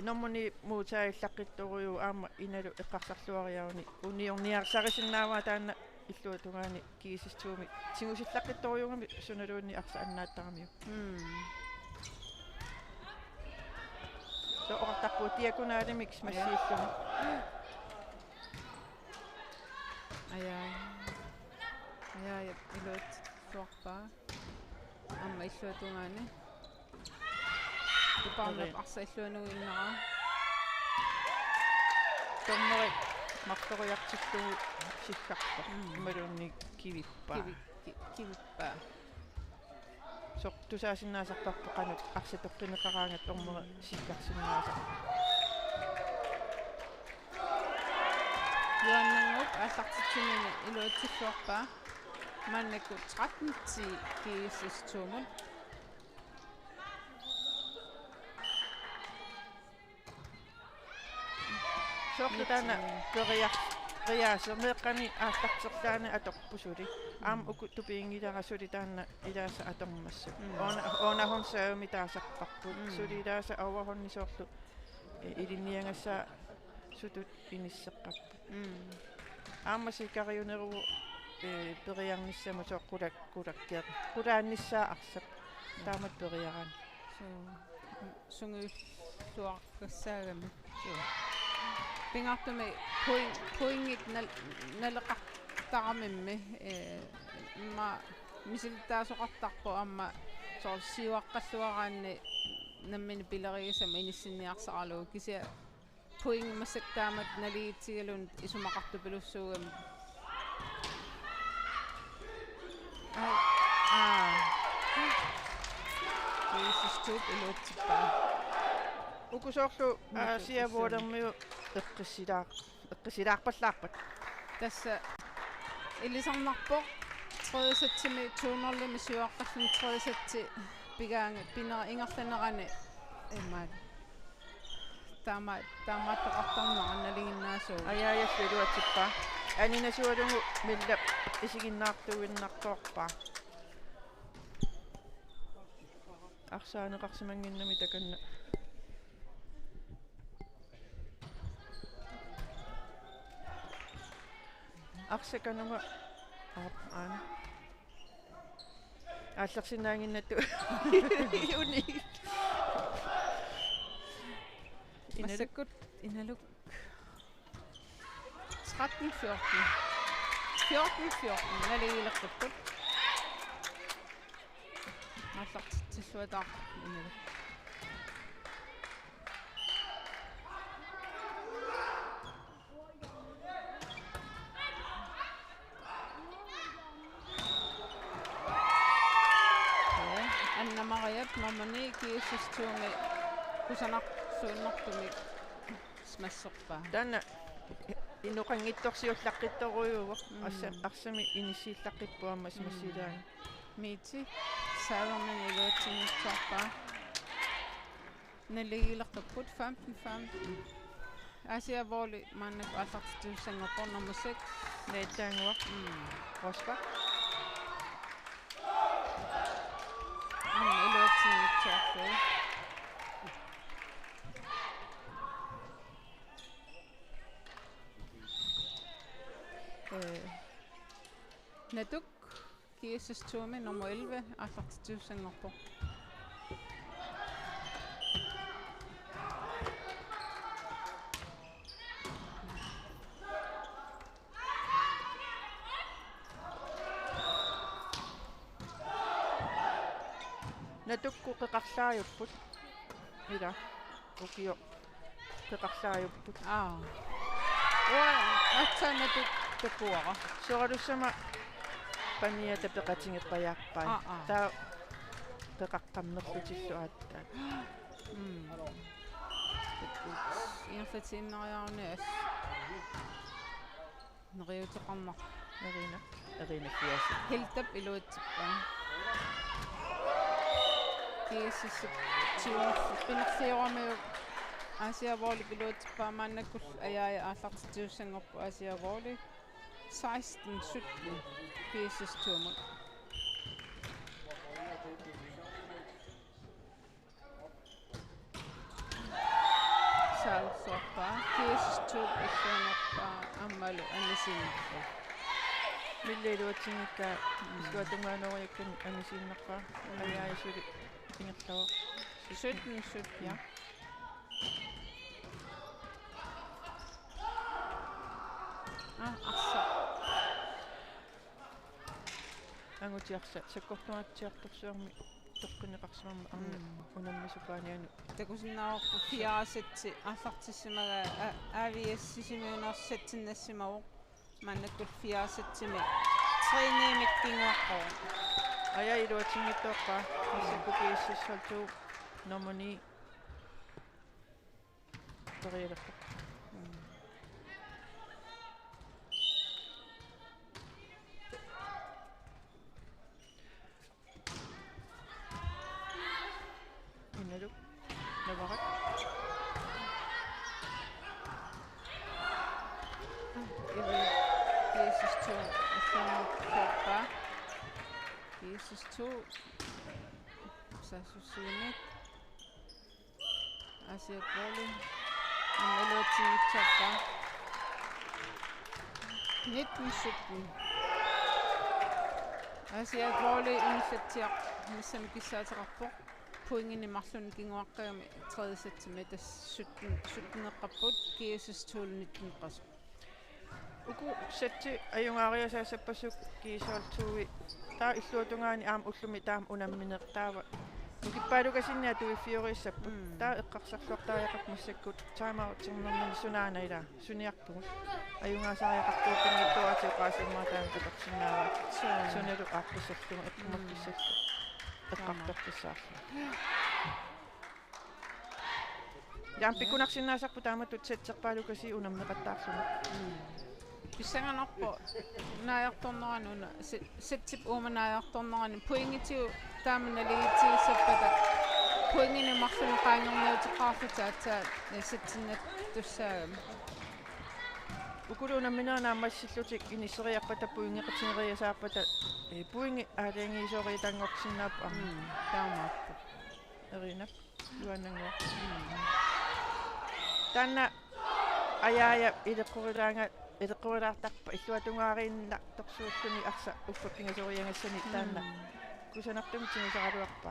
normani muutaillaqittoriu aama inalu eqqarsarluariauni uniorniarsarisиннаава таанна иллуатунгаани кисистууми тигусиллаққитториунгами суналуунни арса аннааттарамиу со ортарпу тиакунаалимикс массииллуми Aya ilot suarpa amma illuatungaani tupaarnap arsailluanuginnara томмери марториартиллугу сиккарпа ималуунни кивиппаа kivippa со тусаасиннаасарпарпо канут арсатоққинеқараангат ормери сиккарсиннааса юаннангуп ааллартитсимини илуатсиллуарпаа маннаку 13 kiissustuumut соортаана периарсо меэккани ааллартерлаана аторпусули аам уку тупиингиларасули таанна илааса атормассу оонахорсаами таасарпарпут сулилааса ауахорни соорлу илинниангасса сутут иниссеққарпу аамасикариунеру периарниссама соққулаккиа қулаанниссаа арсап таамат периаран сунгиллуаққассаагами пингаартуми поингит налеқартарамимми ма мисилтаасоқартарпу амма соор сиуаққаллуараанни наммини пилеригисама иниссинниарсаралуу кися поинг массактаамат налиитсигалун исумақартупилуссуугами kiissustuut iluutsippaa укусоорлу аасиавуалермиу эққиссилаарпаллаарпат тасса илисарнарпоқ троисатсими туунерлими сиуаққаллун троисатси пигаанга пинера ингерланерани иммаат таамааттоқартарнеранналигиннаасуу аяаяссуилуатсиппаа анинасуалугу милла исигиннаартуиннарторпаа арсаанеқарсимангиннами таканна арсаканунга аана ааллерсинаангиннатту юни массаккут иналук 13-14 налигилеққиппут ааллартитсиллуатаа иналук Mariat normani kiissustuumi kusanarsuunnertumik smasserpa танна инуқангитторсиуллаққитторуйува арсами иниссииллаққиппуамма смассилаани мити сааварнан илуатсиннэртарпаа налигилеққиппут 15 асиаволи маннак ааллартитуссангорпор номер 6 неэтаангуа росpa илуатсиннэртарпаа Natuk kiissustuumi nummer 11 ааллартитуссангорпо натукку қеқарлаажуппут ила укио қеқарлаажуппут атсанатут такуара соралуссама паниата пеқатингеққаяарпаа таа пеқаққаммерлутиллу ааттаа инфатиннариарни ас neriutiqarnar Erina fiasi. hiltap iluutippaa kiississip pinerlioramiu Asiavooli iluutippaa maannakkull ajaaya aallartitiussangorpu Asiavooli 16-17 kiissistuumut saalsorpaa kiissistuup illuunerpaa ammalu anisiinnerpaa Millailuatingikka isuatungaanoriakkan anisiinnerpaa ajaayasuli tingerlawa 17 ja arsa angutiarsa sakkortuatsiartorsuarmi toqqinneqarsuarma arna unammisukaaниану takusinnaarpu fiaasatsi аллартиссимага авиассисимиунерсатсиннассимавоқ маннаккул фиаасатсими тренеемиккингуаққоо ajailuatingittoqqa issakkukiississaltuu normani torialerpa innalu navarat иви киисисту аллаанерпорпаа киисисту сасуссуунит асиакколи аммалуатсигитсарпаа 1917 асиакколи инсатсиақ миссами киссаатеқарпоқ puingini marlun kinguaqqaami tredjesatsimi tas 17 kiisistуул 19 qas uku satti ajungaariasaasappasuk kiisuartuugi taa illuutungaani aam ullumi taam unammineqtaava nukippaalukasinnia tuiffiorissappu taa eqqarsarluartaajaqak massakkut taamaartinnermin sunaanaila suniartugut ajungaasaariaqartuuppingittuatiu qaasimmaa taamqatorsinnaava sunalu aaqqissartugu eqqumaqkissallu eqqartortissaarlu jampikkunarsinnaasarpu taamatut satserpaalukasi unammeqattaarluma писсанганарпо нааярторнерануна сатсип ууманааярторнерани пуингитиу тааманалигитсигиссаппата пуингини марлуни qaangerniutiqqaarluta атсаа сатсиннат туссаагам ukuluunammineerna ammassillуtik inisseriarpata puingeqatineриасааппата puingi аалиангиисориитангорсиннааппу таамааппу erina luannangua tanna ayaaya ileqqurilaanga ileqqurilaartarpa illuatungaariinna torsuulluni arsa uffapingasoriangassani taanna kusanartum tingisaraluarpa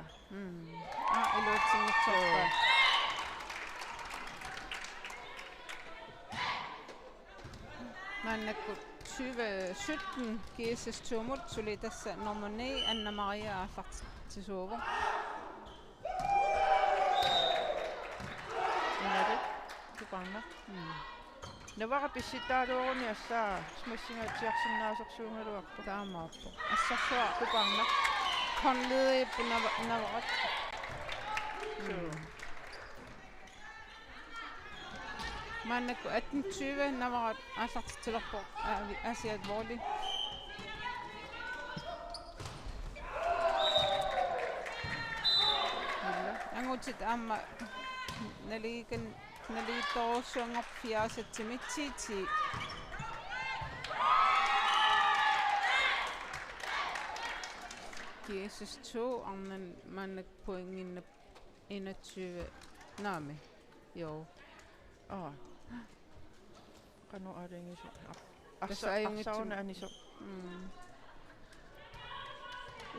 илуутсигитсорпаа маннаккут 2017 kiisistуумут сулитасса нормани Анна Мария ааллартисуувоо inale tuqarna навара писситаалуурни ассаа смассингаатиарсиннаасерсуунгалуарпу таамааппу ассарсуа tuqarna конлеиппу наварат маннакку 18 наварат ааллартитилерпо асиат воли ангутит аама налиторуссуангорп фиаасатсимитсиити kiisistу арнан маннак пуингиннап 21 наами ёо qanu aalingisu Tassaajuнгитсум. arsauna aniso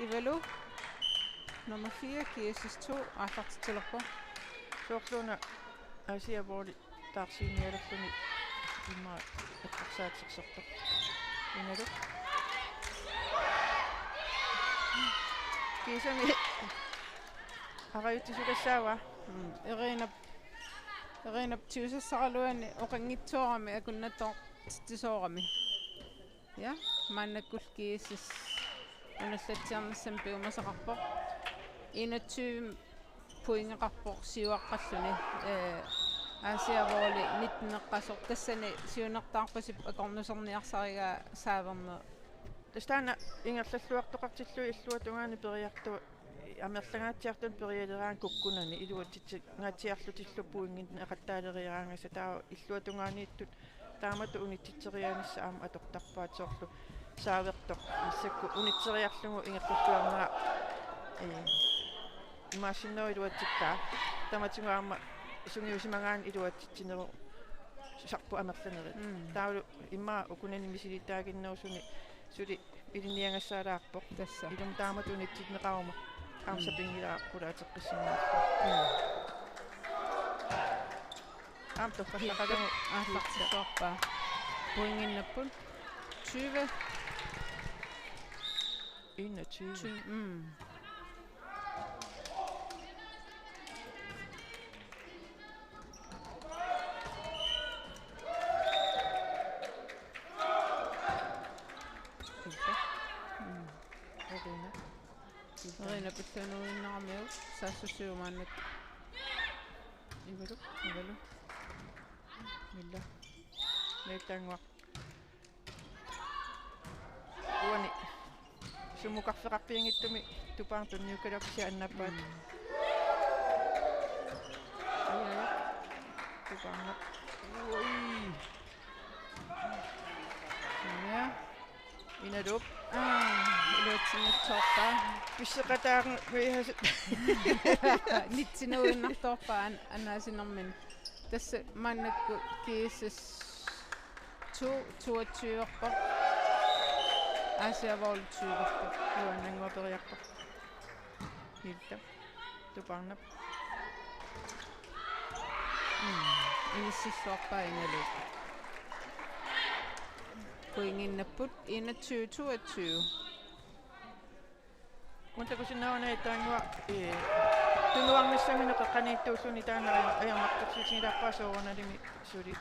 ивалу nummer 4 kiisistу ааллартитилерпо soorluna asiavooli taarsiinialerluni imma eqqarsaatiqsertoq inalu kiisami arayuttisukassaawa erинап тиусассаралуани оқангитсуарами акуннаттоо титсоорами я маннаккул киисис уналлатсиарнассам пиумасақарпо 21 puingeqarpoq siuaqqalluni Aasiavuuli 19-eqqasuq tassani siunertaarpasip akornuserniarsaрига saaverner тастаана ингерллуартоқартиллуи иллуатунгаани периарту амерлагаатсиартун периалераан куккунани илуатситсик гаатсиарлутиллуппуингин эқаттаалериараангаса таа иллуатунганииттут таамату унитситсерианисса аама атортарпаат соорлу саавертоқ иссакку унитсериарлугу ингерллуарнера имаасиннери илуатсиккаа таматингаама сунгиусимагаан илуатситсинеру сарпу амерланери таалу иммаа укунани мисилитаагиннерусуни сули илиниангассаалаарпоқ тасса илум таамату унитситнеқарума аамсапингилааққулаатеққиссиннаарлу аам тоққаллақалагу ааллартисуарпаа пуингиннаппут 20 21 Rina pillaanuinnaarmiu saassusiumaannat Ivalu milla meettaanguaq uani sumukarfeqarpiangittumi tupaan tunniukalapsia annappaat aya tupaannaq ui ja inalup iluutsinnertorpaa pisseqataaqu meihasat nittinuinnartorpaa annaasinermin tassa maannakku kiisas 22 Aasiavaul 20 uannanguaperiarpa hilta tupaannaq inississuarpaa ingalu puinginnapput 21-22 Kuntakusinnauna taangua tunuarnissaminu qaqqaniittuulluni taanari ajarmartorsitinilaappaa soorunalimi suli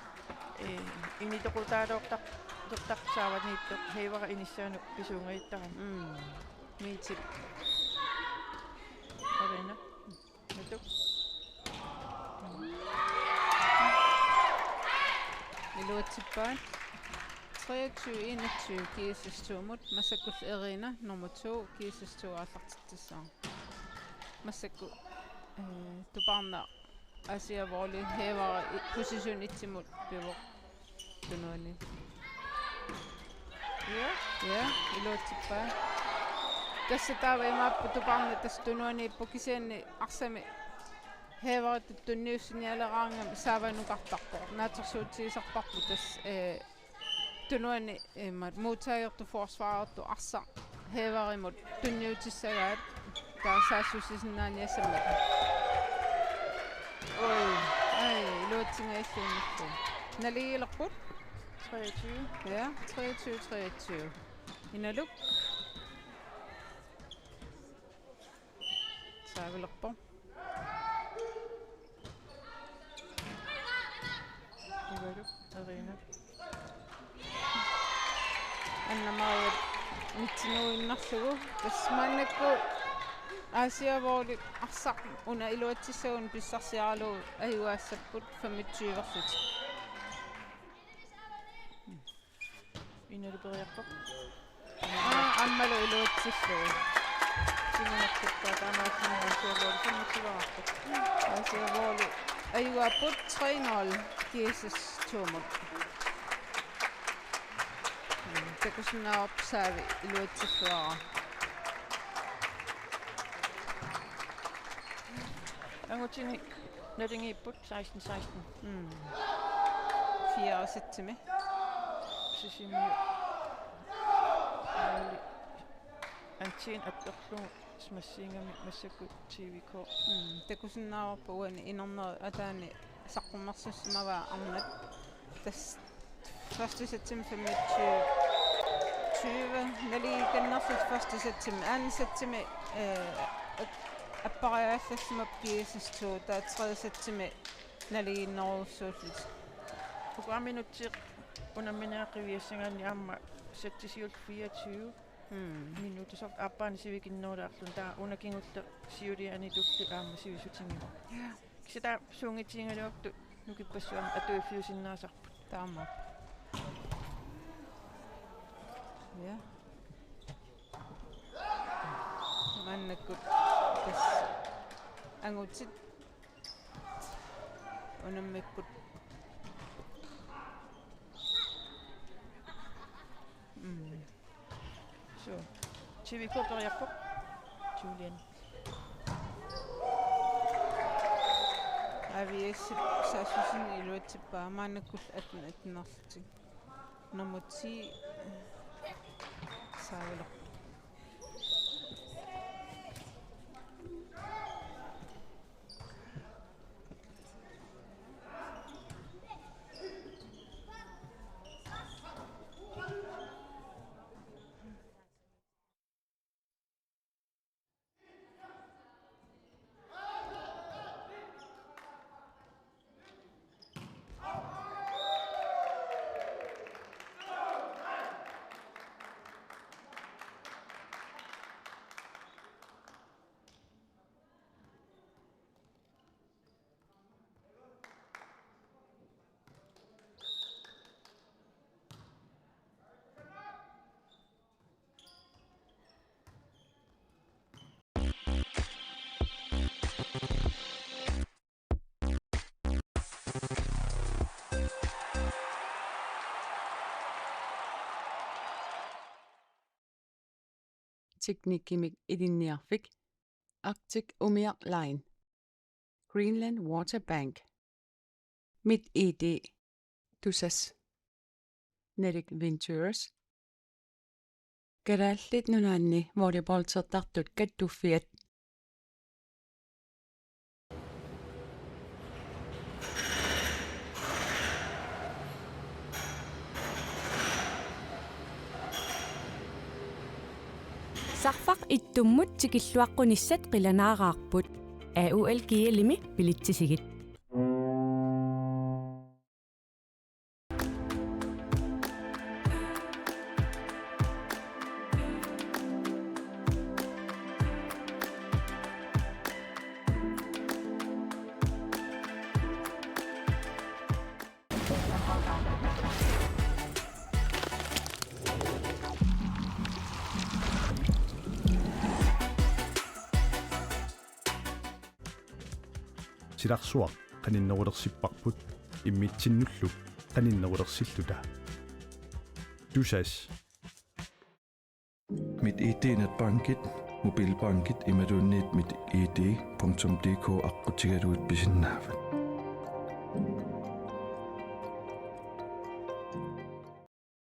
initoqutaaloortaq toqtaqsaavaniittoq heivara inissaanu pisuungaittaram miitip arina natuk iluutsippaat 23-21 kiisastuumut massakkull erina nummer 2 kiisastuuaallartittissaa massakku tuparna Aasiavauli heevara position itsimut pivoq tunuani ja iluutsippaa tässä taava imaappu tuparna tässä tunuani ippukiseeni arsami heevarat tunniussinialeraangam saavanukartarpo naatersuutsiisarparpu tässä tunuani immat muutaajortu forsvaarortu arsa heevarimut tunniutissagaat taa saassusisinnaaniassammat oi ai iluutsingailluunnertu naliilerput 23 ja 23 inaluk saavilerpo ivalu arina annamaawat mitsinuinnarlugu tasmaannakku Aasiavauli arsaq una iluatissagun pissarsiaralu ajuaassaput 25-erlut inaluperiarpa ammalu iluatissillugu simunartuttaa taamaassinuaasiavauli sammutsivararpa Aasiavauli ajuaapput 3-0 kiisastuumut takusinnaarpsaavi iluatissuara angutini nalingiipput 16 4-7 sisimiu ali antiin attorlugu smassiingami massakku tvk takusinnaarpa uani inerner ataani saqqummersussimava arnat tas 1. september 20 naliikannerlut 1. september 2. september appariaallassimap kiisastuu taa 3. september naliinnerussuullut programminuttiq unamminaaqiviassangaanni aamma sattisiult 24 minuutasort appaani sivikinnerularlun taa unakingulle siuliani tulli aamma sivisutiнгима кисата сунгитсингалуакту Nukipassuam atuifiusinnaasarput. Taamap. Ja. Mannakkut tas angutit unammikkut So. Chivikoqeriarpoq. Julian. aviassip saasusin iluatippaa mannakkul atnertik numutsi saaviloq Teknikkimik ilinniarfik Arctic Umiaq Line Greenland Water Bank Mit ID Tusas Nerik Ventures Karaallit nunaanni volleyballsertartut kattuffiat Sarfaq ittummut tikilluaqqunissat qilanaarаарput AUL kialimi pilitsisigit Silarsuaq qaninnerulersipparput immitsinnulluk qaninnerulersilluta Tusas Mit ID-netbankit mobilbankit imadunniit mit id.dk aqqutigaluut pisinnaafat